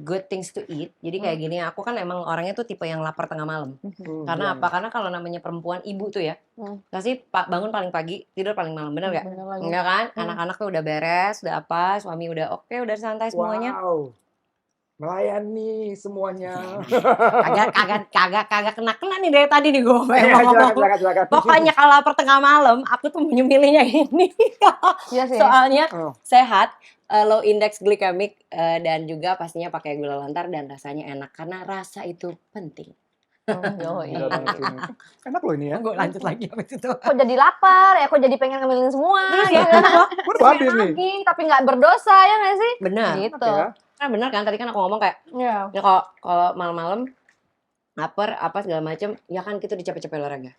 good things to eat. Jadi kayak gini, aku kan emang orangnya tuh tipe yang lapar tengah malam. Karena apa? Karena kalau namanya perempuan, ibu tuh ya, pasti bangun paling pagi, tidur paling malam, bener gak? Enggak kan? Anak-anak tuh udah beres, udah apa, suami udah oke, udah santai semuanya. Wow. Melayani semuanya. Kagak kena nih dari tadi nih gue ngomong. Pokoknya kalau lapar tengah malam, aku tuh nyemilihnya ini. Iya sih. Soalnya sehat, low index glycemic, dan juga pastinya pakai gula lontar dan rasanya enak, karena rasa itu penting. Enak loh ini ya. Gue lanjut lagi habis itu. Kok jadi lapar ya, kok jadi pengen ngemilin semua. Ya, Gue udah habis nih. Tapi nggak berdosa ya nggak sih? benar. Gitu. Kan benar kan, tadi kan aku ngomong kayak, ya kalau malam-malam lapar apa segala macam, ya kan kita dicapai-capai olahraga.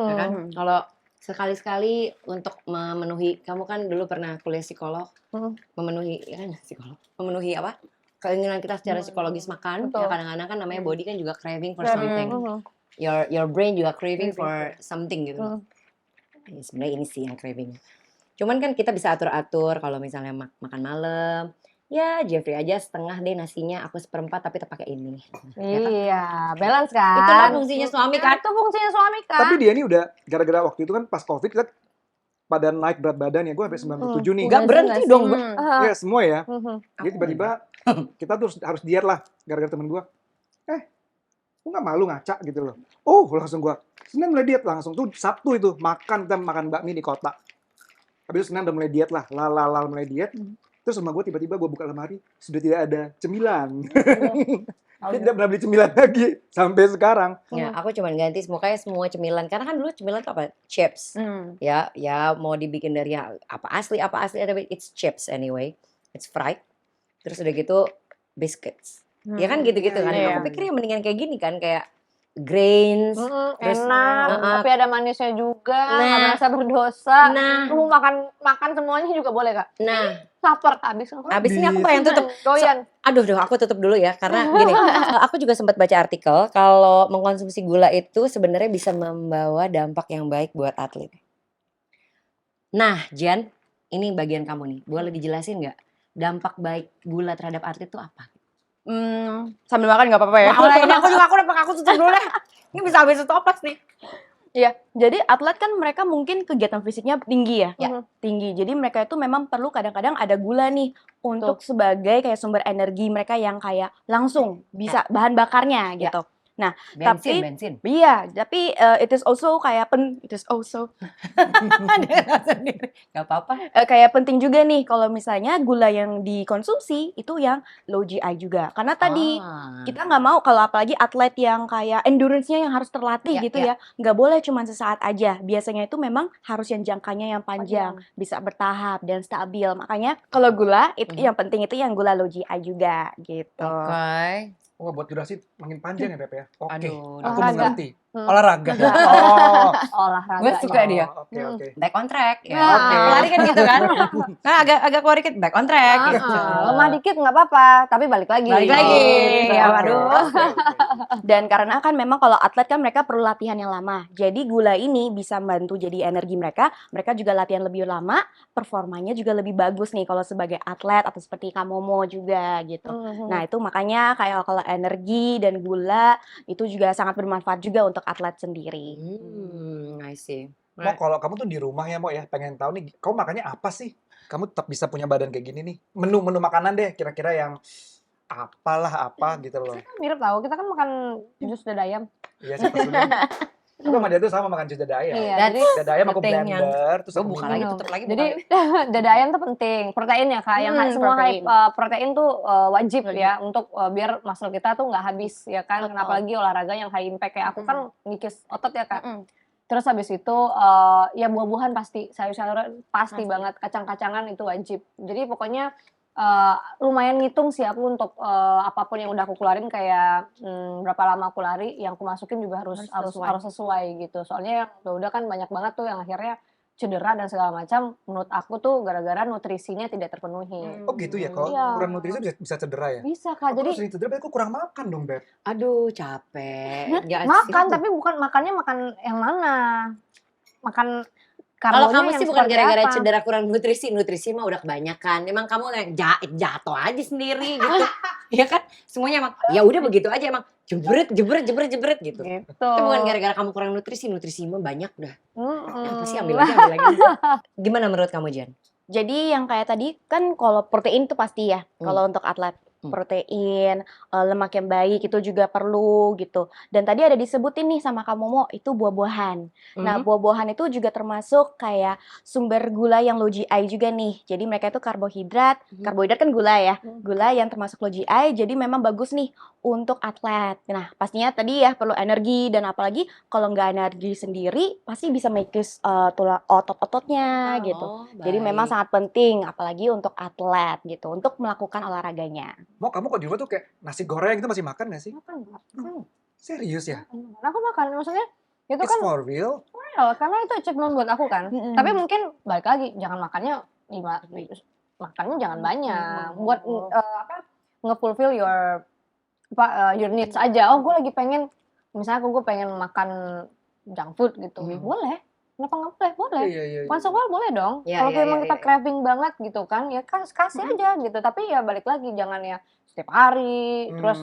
Ya kan? Kalau sekali-sekali untuk memenuhi, kamu kan dulu pernah kuliah psikolog, memenuhi apa? Keinginan kita secara psikologis makan. Ya kadang-kadang kan namanya body kan juga craving for something. Your brain juga craving for something gitu. Ya, sebenarnya ini sih yang craving. Cuman kan kita bisa atur-atur kalau misalnya makan malam. Ya, Jeffrey aja setengah deh nasinya, aku seperempat tapi terpakai ini. Iya, balance kan. Itu lah fungsinya suami kan. Itu fungsinya suami kan. Tapi dia ini udah gara-gara waktu itu kan pas Covid kita pada naik berat badan ya, gue sampai 97 nih. Gak berhenti dong. Ya semua ya. Jadi tiba-tiba kita tuh harus diet lah gara-gara temen gue. Lu gak malu ngaca gitu loh. Langsung gue Senin mulai diet langsung tuh. Sabtu itu kita makan bakmi di kota. Habis itu Senin udah mulai diet lah, mulai diet. Terus sama gue tiba-tiba gue buka lemari, sudah tidak ada cemilan. Tidak pernah beli cemilan lagi sampai sekarang. Ya, aku cuma ganti semua cemilan, karena kan dulu cemilan itu apa? Chips. Ya mau dibikin dari apa asli, tapi it's chips anyway. It's fried. Terus udah gitu biscuits. Ya kan gitu-gitu kan. Aku pikir ya mendingan kayak gini kan, kayak grains, terus enak, tapi ada manisnya juga, nggak merasa berdosa. Lu makan semuanya juga boleh Kak. Lapar abis ini aku pengen tutup. Aduh, aku tutup dulu ya karena gini. Aku juga sempat baca artikel kalau mengkonsumsi gula itu sebenarnya bisa membawa dampak yang baik buat atlet. Nah, Jen, ini bagian kamu nih. Boleh dijelasin nggak dampak baik gula terhadap atlet itu apa? Sambil makan nggak apa-apa ya? Nah, ini aku tutup dulu deh. Ini bisa habis toples nih. Iya, jadi atlet kan mereka mungkin kegiatan fisiknya tinggi ya, tinggi. Jadi mereka itu memang perlu kadang-kadang ada gula nih untuk sebagai kayak sumber energi mereka yang kayak langsung bisa bahan bakarnya gitu. Nah, bensin. Iya, tapi it is also kayak Gak apa-apa. Kayak penting juga nih kalau misalnya gula yang dikonsumsi itu yang low GI juga. Karena tadi kita nggak mau kalau apalagi atlet yang kayak endurance-nya yang harus terlatih gitu ya, nggak boleh cuma sesaat aja. Biasanya itu memang harus yang jangkanya yang panjang, bisa bertahap dan stabil. Makanya kalau gula itu yang penting itu yang gula low GI juga gitu. Oke. Wah, buat durasi makin panjang ya, Beb ya? Oke, Aduh, aku mengerti. Olahraga. Olahraga. Gue suka dia. Oke. Back on track. Ya. Lari kan gitu kan. Nah, agak keluar dikit, back on track. Gitu. Lemah dikit nggak apa-apa, tapi balik lagi. Ya, waduh. Dan karena kan memang kalau atlet kan mereka perlu latihan yang lama. Jadi gula ini bisa membantu jadi energi mereka. Mereka juga latihan lebih lama, performanya juga lebih bagus nih kalau sebagai atlet atau seperti Kamomo juga gitu. Nah, itu makanya kayak kalau energi dan gula itu juga sangat bermanfaat juga untuk atlet sendiri. I see. Mo, kalau kamu tuh di rumah ya, Mo ya, pengen tahu nih, kamu makannya apa sih? Kamu tetap bisa punya badan kayak gini nih. Menu makanan deh, kira-kira yang apa gitu loh. Mirip tahu, kita kan makan jus dada ayam. Iya sih, pastinya. Aku sama dia tuh sama makan jus dada ayam. Iya, Dada ayam aku blender, terus aku buka lagi, tutup lagi. Jadi dada ayam tuh penting, proteinnya Kak. Yang semua protein tuh wajib ya untuk biar muscle kita tuh nggak habis ya kan. Apalagi olahraga yang high impact kayak aku kan ngikis otot ya Kak. Terus habis itu ya buah-buahan pasti, sayur-sayuran pasti banget, kacang-kacangan itu wajib. Jadi pokoknya lumayan ngitung sih aku untuk apapun yang udah aku keluarin kayak berapa lama aku lari, yang aku masukin juga harus sesuai gitu. Soalnya udah kan banyak banget tuh yang akhirnya cedera dan segala macam. Menurut aku tuh gara-gara nutrisinya tidak terpenuhi. Oh gitu ya, kalau kurang nutrisi bisa cedera ya? Bisa Kak, jadi sering cedera, aku kurang makan dong, Beb. Aduh, capek. Makan, tapi bukan makannya makan yang mana. Makan kalau kamu sih bukan gara-gara cedera kurang nutrisi mah udah kebanyakan. Emang kamu kayak jatuh aja sendiri gitu. Ya kan? Semuanya emang ya udah begitu aja emang jebret gitu. Itu bukan gara-gara kamu kurang nutrisi mah banyak udah. Apa sih ambil lagi. Gimana menurut kamu, Jan? Jadi yang kayak tadi kan kalau protein itu pasti ya kalau untuk atlet. Protein, lemak yang baik itu juga perlu gitu. Dan tadi ada disebutin nih sama Kamomo itu buah-buahan. Nah, buah-buahan itu juga termasuk kayak sumber gula yang low GI juga nih. Jadi mereka itu karbohidrat kan gula ya. Gula yang termasuk low GI, jadi memang bagus nih untuk atlet. Nah, pastinya tadi ya perlu energi dan apalagi kalau nggak energi sendiri pasti bisa mengikis otot-ototnya gitu. Jadi memang sangat penting apalagi untuk atlet gitu untuk melakukan olahraganya. Mau kamu kok di rumah tuh kayak nasi goreng itu masih makan gak sih? Makan. Serius ya? Aku makan, maksudnya itu It's kan for real? karena itu achievement buat aku kan. Tapi mungkin balik lagi, jangan makannya jangan banyak. Buat nge-fulfill your needs aja. Oh, gue lagi pengen, misalnya gue pengen makan junk food gitu. Boleh. Kenapa nggak boleh? Boleh. Iya. Konsekuensi boleh dong. Kalau memang kita craving banget gitu kan, ya kasih aja gitu. Tapi ya balik lagi, jangan ya setiap hari, terus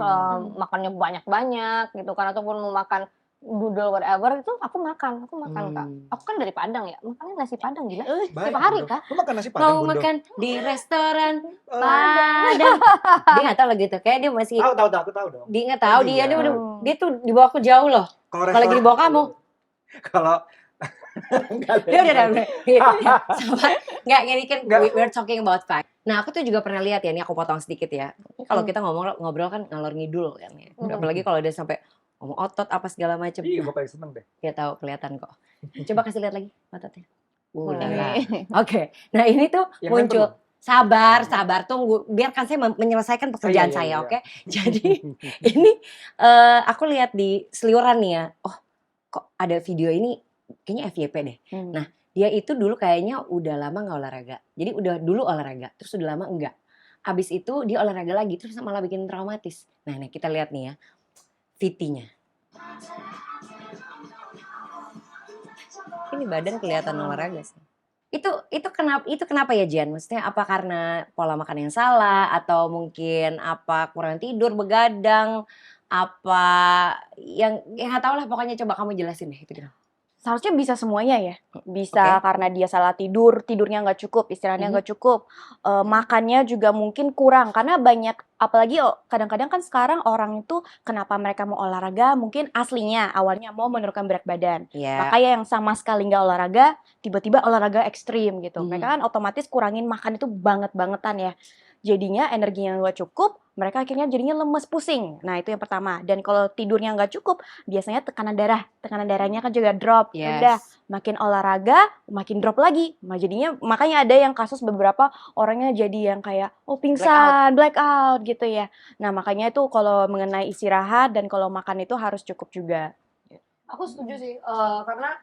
makannya banyak-banyak gitu kan. Ataupun mau makan noodle whatever, itu aku makan Kak. Aku kan dari Padang ya, makannya nasi Padang gila. Setiap hari Kak. Lu makan nasi Padang, Mau makan di restoran Padang. Dia nggak tahu lagi tuh, kayak dia masih. Aku tahu dong. Dia nggak tahu, dia tuh di bawah aku jauh loh. Kalau lagi di bawah kamu. Kalau Udah. Sama nggak ini kan we're talking about fact. Nah, aku tuh juga pernah lihat ya, ini aku potong sedikit ya. Kalau kita ngobrol kan ngalor ngidul kan ya. Apalagi kalau udah sampai ngomong otot apa segala macam. Iya, gue paling seneng deh. Ya tahu, kelihatan kok. Coba kasih lihat lagi ototnya. Oke. Nah, ini tuh yang muncul Sabar, tunggu. Biarkan saya menyelesaikan pekerjaan iya, saya, iya. oke? Jadi ini aku lihat di seliweran nih ya. Oh, kok ada video ini kayaknya FYP deh. Nah, dia itu dulu kayaknya udah lama nggak olahraga. Jadi udah dulu olahraga, terus udah lama enggak. Abis itu dia olahraga lagi, terus malah bikin traumatis. Nah, nih kita lihat nih ya, VT-nya. Ini badan kelihatan olahraga sih. Itu kenapa ya Jan? Maksudnya apa karena pola makan yang salah atau mungkin apa kurang tidur, begadang, apa yang nggak tahu lah pokoknya coba kamu jelasin deh itu kenapa. Seharusnya bisa semuanya ya. Bisa karena dia salah tidur, tidurnya nggak cukup, istirahatnya nggak cukup, makannya juga mungkin kurang karena banyak, apalagi kadang-kadang kan sekarang orang itu kenapa mereka mau olahraga mungkin aslinya awalnya mau menurunkan berat badan. Makanya yang sama sekali nggak olahraga, tiba-tiba olahraga ekstrim gitu. Mereka kan otomatis kurangin makan itu banget-bangetan ya. Jadinya energinya nggak cukup, mereka akhirnya jadinya lemes, pusing. Nah itu yang pertama. Dan kalau tidurnya nggak cukup, biasanya tekanan darahnya kan juga drop. Udah makin olahraga, makin drop lagi. Nah, jadinya makanya ada yang kasus beberapa orangnya jadi yang kayak pingsan, blackout gitu ya. Nah makanya itu kalau mengenai istirahat dan kalau makan itu harus cukup juga. Aku setuju sih, karena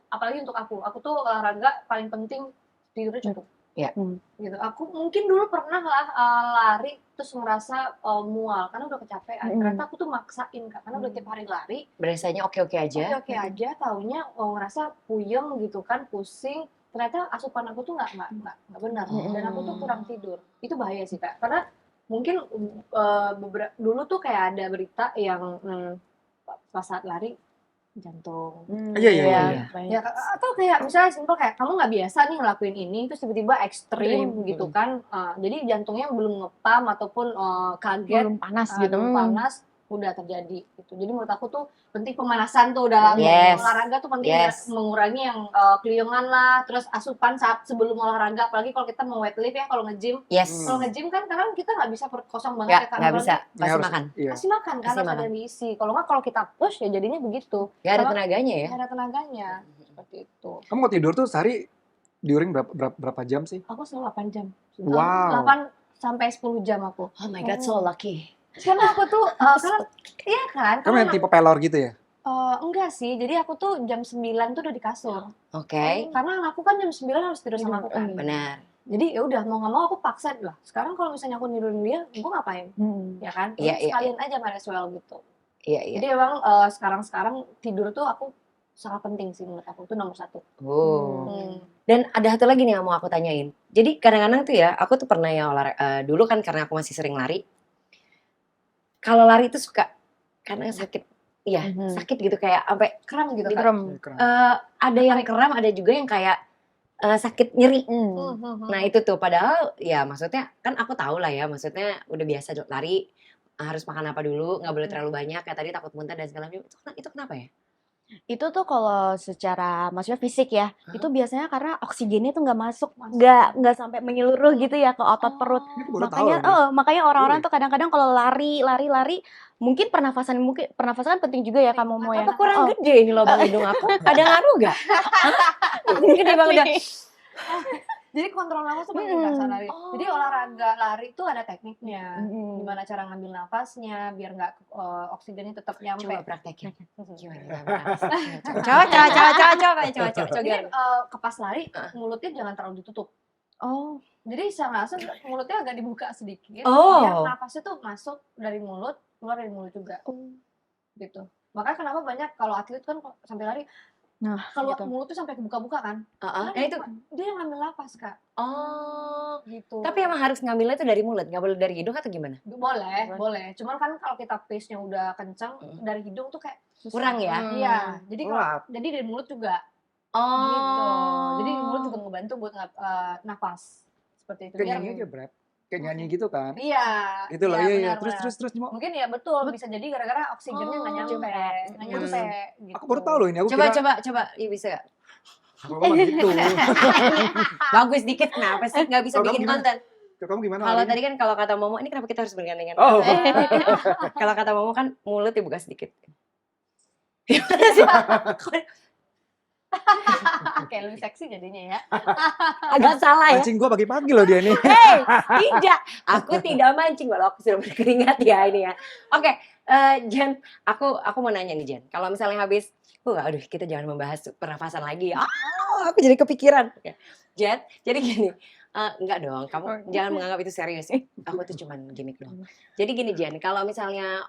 apalagi untuk aku tuh olahraga paling penting tidurnya cukup. Gitu. Aku mungkin dulu pernah lah lari terus ngerasa mual karena udah kecapean. Ternyata aku tuh maksain Kak, karena udah tiap hari lari. Berasanya oke-oke aja. Oke aja, taunya ngerasa puyeng gitu kan, pusing. Ternyata asupan aku tuh nggak benar dan aku tuh kurang tidur. Itu bahaya sih Kak, karena mungkin dulu tuh kayak ada berita yang pas saat lari jantung. Iya. Ya, atau kayak misalnya simpel kayak kamu nggak biasa nih ngelakuin ini terus tiba-tiba ekstrim gitu kan. Jadi jantungnya belum ngepam ataupun kaget, belum panas belum panas udah terjadi gitu. Jadi menurut aku tuh penting pemanasan tuh dalam olahraga tuh penting mengurangi yang keliungan lah, terus asupan saat sebelum olahraga, apalagi kalau kita mau weight lift ya, kalau nge-gym. Kalau nge-gym kan kadang kita nggak bisa perut kosong banget ya, nggak bisa, pasti makan. Pasti makan kan, harus ada diisi. Kalau nggak, kalau kita push ya jadinya begitu. Gak ada tenaganya ya? Gak ada tenaganya, seperti itu. Kamu mau tidur tuh sehari during berapa jam sih? Aku selalu 8 jam. Wow. 8 sampai 10 jam aku. Oh my god, so lucky. Karena aku tuh, karena iya kan. Kamu yang tipe pelor gitu ya? Enggak sih, jadi aku tuh jam 9 tuh udah di kasur. Karena aku kan jam 9 harus tidur sama aku kan. Benar. Jadi ya udah mau nggak mau aku paksa lah. Sekarang kalau misalnya aku tidurin dia, gue ngapain? Ya kan? Sekalian aja might as well gitu. Jadi memang sekarang tidur tuh aku sangat penting sih menurut aku, itu nomor 1. Dan ada satu lagi nih yang mau aku tanyain. Jadi kadang-kadang tuh ya, aku tuh pernah ya olahraga dulu kan karena aku masih sering lari. Kalau lari itu suka karena sakit, sakit gitu kayak sampai kram gitu. Ada yang kram, ada juga yang kayak sakit nyeri. Nah itu tuh padahal ya maksudnya kan aku tahu lah ya, maksudnya udah biasa lari harus makan apa dulu, nggak boleh terlalu banyak kayak tadi takut muntah dan segala macam. Itu kenapa ya? Itu tuh kalau secara maksudnya fisik ya, itu biasanya karena oksigennya tuh nggak masuk, nggak sampai menyeluruh gitu ya ke otot perut. Makanya orang-orang tuh kadang-kadang kalau lari, mungkin pernafasan kan penting juga ya kamu mau ya. Apa kurang gede ini lubang hidung aku? Ada ngaruh nggak? Gede banget udah. Jadi kontrol nafas tuh penting nggak lari. Jadi olahraga lari itu ada tekniknya. Gimana cara ngambil nafasnya biar nggak oksigennya tetap nyampe. Coba praktekin. Coba. Jadi pas lari mulutnya jangan terlalu ditutup. Jadi secara langsung mulutnya agak dibuka sedikit. Biar nafasnya tuh masuk dari mulut, keluar dari mulut juga. Gitu. Makanya kenapa banyak kalau atlet kan sampai lari. Kalau gitu. Mulut tuh sampai kebuka-buka kan? Itu dia yang ngambil nafas Kak. Gitu. Tapi emang harus ngambilnya itu dari mulut, nggak boleh dari hidung atau gimana? Boleh. Cuman kan kalau kita pace-nya udah kencang, dari hidung tuh kayak kurang ya? Iya. Jadi dari mulut juga. Gitu. Jadi mulut juga ngebantu buat nafas. Seperti itu. Kayak nyanyi aja Brad. Kayak nyanyi gitu kan? Iya. Itu loh, iya. Terus. Mungkin ya betul, bisa jadi gara-gara oksigennya nggak nyampe. Gitu. Aku baru tahu loh ini. Coba. Iya bisa gak? Aku gitu. Bagus dikit, kenapa sih nggak bisa bikin konten? Kamu gimana? Kalau tadi kan kalau kata Momo, ini kenapa kita harus bergandengan? Kalau kata Momo kan mulut dibuka sedikit. Gimana sih? Kayak lebih seksi jadinya ya. Agak salah ya. Mancing gue pagi-pagi loh dia nih. Hei, tidak. Aku tidak mancing walau aku sudah berkeringat ya ini ya. Oke, Jen, aku mau nanya nih Jen. Kalau misalnya habis, aduh kita jangan membahas pernafasan lagi ya. Aku jadi kepikiran. Jen, jadi gini. Enggak dong, kamu jangan menganggap itu serius. Aku tuh cuman gimmick doang. Jadi gini Jen, kalau misalnya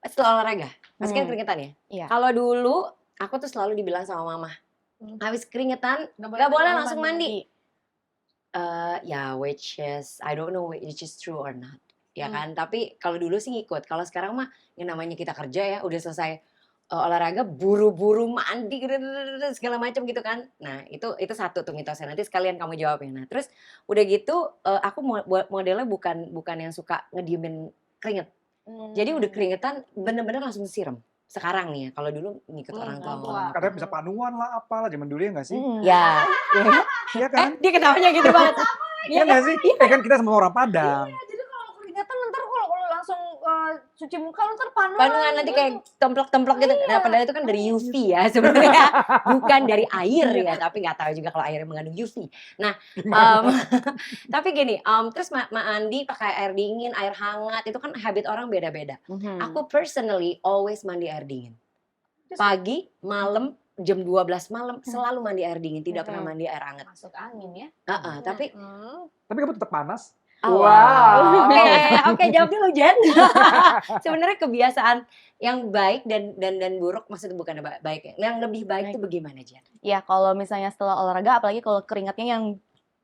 setelah olahraga, pasti kan keringetan ya. Iya. Kalau dulu aku tuh selalu dibilang sama mama, habis keringetan nggak boleh langsung mandi. Ya, which is I don't know which is true or not, ya kan. Tapi kalau dulu sih ngikut. Kalau sekarang mah yang namanya kita kerja ya, udah selesai olahraga buru-buru mandi segala macam gitu kan. Nah itu satu tuh mitosnya. Nanti sekalian kamu jawabnya. Nah terus udah gitu aku modelnya bukan yang suka ngediemin keringet. Jadi udah keringetan bener-bener langsung siram. Sekarang nih ya, kalau dulu ngikut orang tua. Katanya bisa panuan lah apalah, zaman dulu ya nggak sih? Ya. Iya kan? Dia ketawanya gitu banget. Iya nggak sih? Kan kita semua orang Padang. Jadi kalau keringetan ntar kalau langsung cuci muka ntar panas. Panuan nanti kayak templok-templok gitu. Nah padahal itu kan dari UV ya sebenarnya. Bukan dari air ya. Tapi nggak tahu juga kalau airnya mengandung UV. Nah, tapi gini, terus Mbak Andi pakai air dingin, air hangat. Itu kan habit orang beda-beda. Aku personally always mandi air dingin. Pagi, malam, jam 12 malam selalu mandi air dingin. Tidak pernah mandi air hangat. Masuk angin ya. Tapi kamu tetap panas. Wow. Oke, jawab dulu Jen. Sebenarnya kebiasaan yang baik dan buruk, maksudnya bukan baik. Yang lebih baik itu bagaimana Jen? Ya kalau misalnya setelah olahraga, apalagi kalau keringatnya yang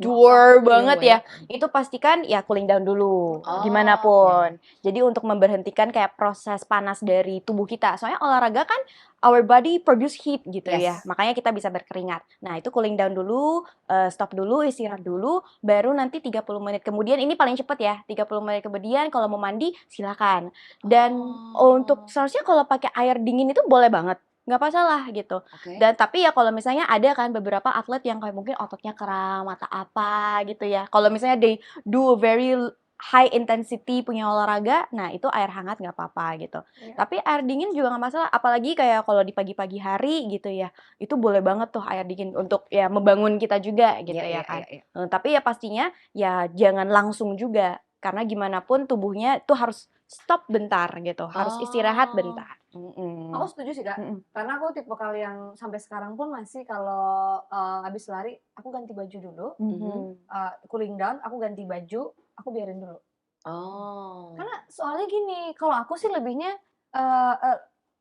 duar banget ya, itu pastikan ya cooling down dulu, gimana pun. Jadi untuk memberhentikan kayak proses panas dari tubuh kita. Soalnya olahraga kan our body produce heat gitu ya, makanya kita bisa berkeringat. Nah itu cooling down dulu, stop dulu, istirahat dulu, baru nanti 30 menit kemudian, ini paling cepet ya, 30 menit kemudian kalau mau mandi silakan. Dan untuk seharusnya kalau pakai air dingin itu boleh banget. Nggak masalah gitu. Dan tapi ya kalau misalnya ada kan beberapa atlet yang kayak mungkin ototnya kram atau apa gitu ya. Kalau misalnya they do a very high intensity punya olahraga, nah itu air hangat nggak apa-apa gitu. Tapi air dingin juga nggak masalah. Apalagi kayak kalau di pagi-pagi hari gitu ya, itu boleh banget tuh air dingin untuk ya membangun kita juga gitu ya kan. Tapi ya pastinya ya jangan langsung juga. Karena gimana pun tubuhnya tuh harus stop bentar gitu, harus istirahat bentar. Aku setuju sih Kak, karena aku tipe kali yang sampai sekarang pun masih kalau habis lari aku ganti baju dulu, cooling down, aku ganti baju, aku biarin dulu. Karena soalnya gini, kalau aku sih lebihnya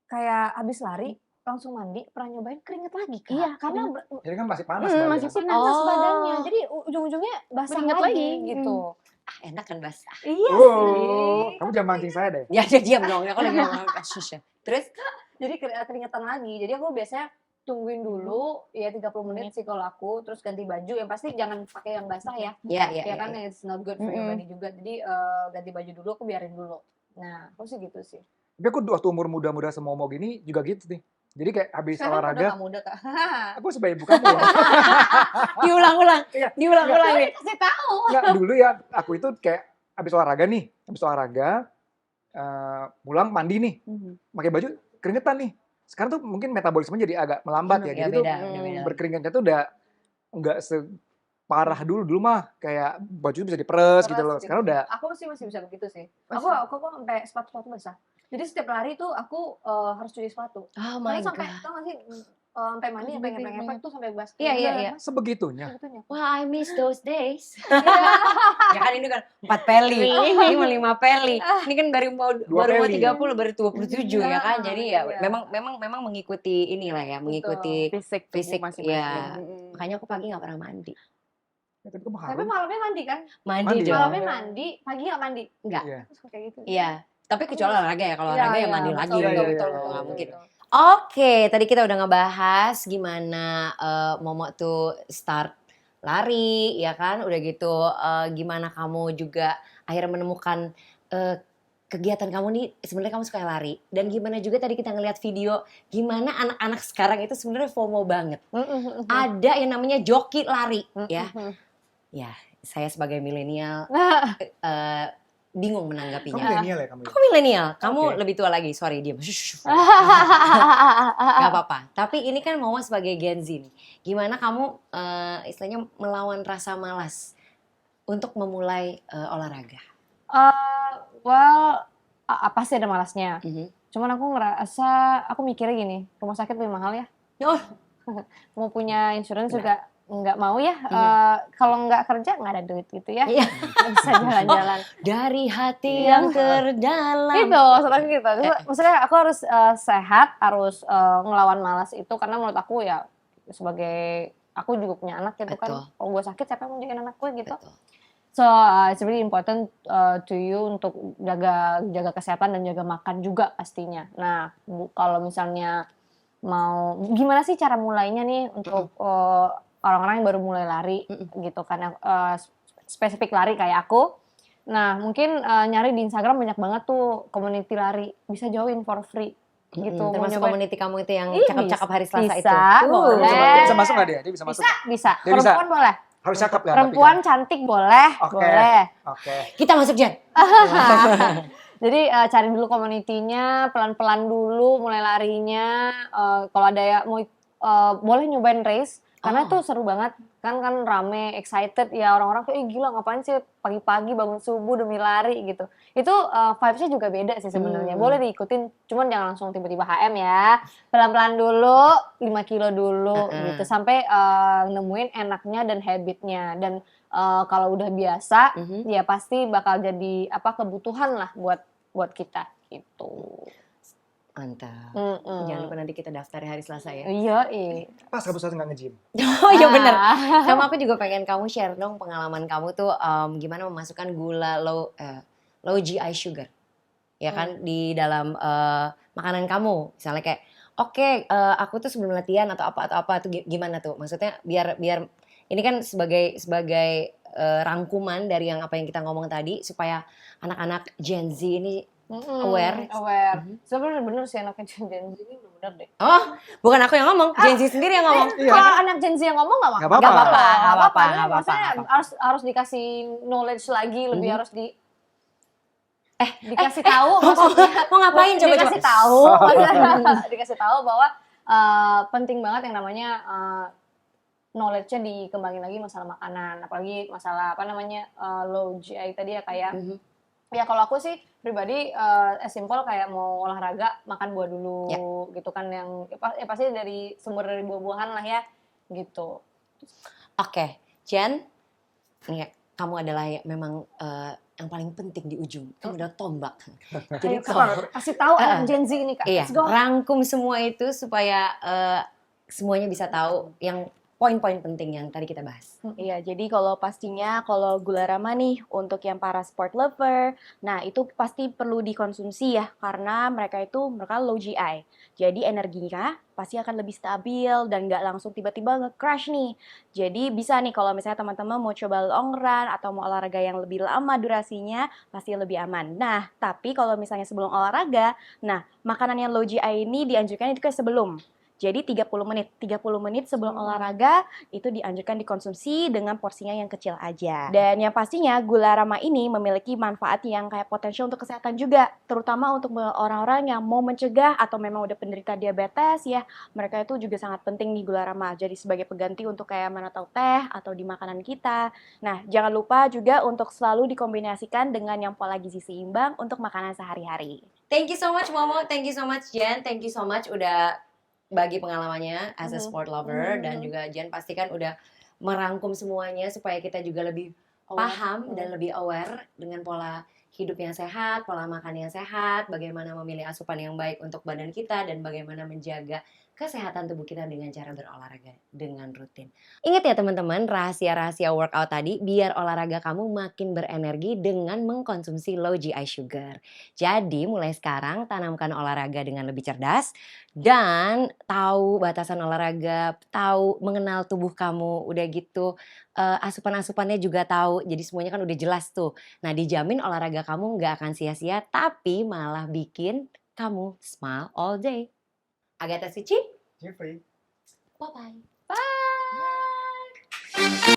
kayak habis lari langsung mandi, pernah nyobain keringet lagi Kak. Iya, karena Jadi kan masih panas masih panas badannya, jadi ujung-ujungnya basah lagi gitu. Enak kan basah. Iya sih. Kamu jangan mancing saya deh. Ya diam dong, aku lagi ngomong kasusnya. Terus jadi keringetan lagi. Jadi aku biasanya tungguin dulu ya 30 menit sih kalau aku, terus ganti baju. Yang pasti jangan pakai yang basah ya. Ya kan it's not good for your body juga. Jadi ganti baju dulu, aku biarin dulu. Nah, aku sih gitu sih. Tapi aku waktu umur muda-muda semomo gini juga gitu nih. Jadi kayak habis olahraga. Udah muda Kak. Aku sebagai ibu kamu loh. diulang-ulang nih. Kasih tahu. Nggak, dulu ya aku itu kayak habis olahraga nih. Habis olahraga, pulang mandi nih. Pakai baju keringetan nih. Sekarang tuh mungkin metabolisme jadi agak melambat ya. Jadi tuh berkeringatnya tuh udah nggak separah dulu. Dulu mah kayak baju bisa diperes gitu loh. Sekarang udah. Aku sih masih bisa begitu sih. Aku sampai sepatu basah. Jadi setiap lari tuh aku harus cuci sepatu. Karena sampai tau gak sih sampai mandi sampai ngepek tuh sampai basah. Iya. Sebegitunya. Wah, I miss those days. Ya kan ini kan 4 peli, ini mau 5 peli. Ini kan baru mau 30, baru 27 ya kan. Jadi ya memang mengikuti inilah ya, mengikuti fisik ya. Makanya aku pagi nggak pernah mandi. Tapi malamnya mandi kan? Mandi. Malamnya mandi, pagi nggak mandi? Enggak. Kayak gitu. Iya. Tapi kecuali olahraga ya, kalau olahraga ya mandi lagi gitu, nggak mungkin. Betul. Oke, tadi kita udah ngebahas gimana Momo tuh start lari, ya kan? Udah gitu gimana kamu juga akhirnya menemukan kegiatan kamu nih, sebenarnya kamu suka lari. Dan gimana juga tadi kita ngeliat video, gimana anak-anak sekarang itu sebenarnya FOMO banget. Ada yang namanya joki lari, ya. Ya, saya sebagai milenial bingung Kamu menanggapinya. milenial ya kamu? Aku milenial, kamu Oke. lebih tua lagi. Sorry, diam. Gak apa-apa. Tapi ini kan Momo sebagai Gen Z nih. Gimana kamu istilahnya melawan rasa malas untuk memulai olahraga? Pasti ada malasnya. Cuman aku ngerasa, aku mikirnya gini, rumah sakit lebih mahal ya. Oh. Mau punya insurance juga nggak mau ya. Kalau nggak kerja nggak ada duit gitu ya. Iya. Nggak bisa jalan-jalan. Dari hati yang terdalam. Gitu, maksudnya gitu. Maksudnya aku harus sehat, harus ngelawan malas itu karena menurut aku ya sebagai aku juga punya anak gitu kan. Kalau gue sakit siapa yang mau jagain anak gue gitu. Betul. So it's really important to you untuk jaga kesehatan dan jaga makan juga pastinya. Nah, kalau misalnya mau gimana sih cara mulainya nih untuk orang-orang yang baru mulai lari gitu kan, spesifik lari kayak aku. Nah, mungkin nyari di Instagram banyak banget tuh community lari, bisa join for free gitu. Termasuk community kamu itu yang cakep-cakep hari Selasa itu. Bisa, boleh. Bisa masuk nggak dia? Dia bisa masuk. Bisa. Dia bisa? Perempuan boleh. Harus cakep ya? Perempuan cantik boleh, boleh. Oke. Kita masuk, Jen. Jadi cari dulu community-nya, pelan-pelan dulu mulai larinya. Kalau ada ya mau boleh nyobain race karena itu seru banget. Kan rame, excited ya orang-orang kayak gila ngapain sih pagi-pagi bangun subuh demi lari gitu. Itu vibes-nya juga beda sih sebenarnya. Boleh diikutin, cuman jangan langsung tiba-tiba HM ya. Pelan-pelan dulu, 5 kilo dulu gitu sampai nemuin enaknya dan habitnya. Dan kalau udah biasa ya pasti bakal jadi kebutuhan lah buat kita gitu. Mantap. Jangan lupa nanti kita daftar hari Selasa ya. Iya. Pas kamu satu nggak nge-gym. Oh iya bener. Sama aku juga pengen kamu share dong pengalaman kamu tuh gimana memasukkan gula low GI sugar. Ya kan di dalam makanan kamu. Misalnya kayak oke, aku tuh sebelum latihan atau apa tuh gimana tuh? Maksudnya biar ini kan sebagai rangkuman dari apa yang kita ngomong tadi supaya anak-anak Gen Z ini aware. Sebenarnya bener sih anaknya Gen Z ini bener deh. Oh, bukan aku yang ngomong, Gen Z sendiri yang ngomong. Kalau anak Gen Z yang ngomong nggak apa-apa. Maksudnya harus dikasih knowledge lagi, lebih harus dikasih tahu. Maksudnya mau ngapain coba? Dikasih tahu bahwa penting banget yang namanya knowledge-nya dikembangin lagi masalah makanan, apalagi masalah low GI tadi ya kayak. Ya kalau aku sih pribadi simple kayak mau olahraga makan buah dulu gitu kan yang pasti dari sumber dari buah-buahan lah ya gitu. Oke, Jen, nih kamu adalah memang yang paling penting di ujung. Kamu adalah tombak. Jadi kasih tahu anak Gen Z ini Kak. Iya, rangkum semua itu supaya semuanya bisa tahu yang poin-poin penting yang tadi kita bahas. Iya, jadi kalau gula rama nih untuk yang para sport lover, nah itu pasti perlu dikonsumsi ya karena mereka low GI. Jadi energinya pasti akan lebih stabil dan nggak langsung tiba-tiba nge-crash nih. Jadi bisa nih kalau misalnya teman-teman mau coba long run atau mau olahraga yang lebih lama durasinya pasti lebih aman. Nah, tapi kalau misalnya sebelum olahraga, nah makanan yang low GI ini dianjurkan itu sebelum. Jadi 30 menit sebelum olahraga itu dianjurkan dikonsumsi dengan porsinya yang kecil aja. Dan yang pastinya gula rama ini memiliki manfaat yang kayak potensial untuk kesehatan juga. Terutama untuk orang-orang yang mau mencegah atau memang udah penderita diabetes ya. Mereka itu juga sangat penting nih gula rama. Jadi sebagai pengganti untuk kayak mana tahu teh atau di makanan kita. Nah jangan lupa juga untuk selalu dikombinasikan dengan yang pola gizi seimbang untuk makanan sehari-hari. Thank you so much Momo, thank you so much Jen, thank you so much udah bagi pengalamannya as a sport lover dan juga Jen pastikan udah merangkum semuanya supaya kita juga lebih paham dan lebih aware dengan pola hidup yang sehat, pola makan yang sehat, bagaimana memilih asupan yang baik untuk badan kita dan bagaimana menjaga kesehatan tubuh kita dengan cara berolahraga dengan rutin. Ingat ya teman-teman, rahasia-rahasia workout tadi biar olahraga kamu makin berenergi dengan mengkonsumsi low GI sugar. Jadi mulai sekarang tanamkan olahraga dengan lebih cerdas dan tahu batasan olahraga, tahu mengenal tubuh kamu, udah gitu asupan-asupannya juga tahu. Jadi semuanya kan udah jelas tuh. Nah dijamin olahraga kamu nggak akan sia-sia tapi malah bikin kamu smile all day. Agatha Suci, Jeffrey. bye-bye. Bye.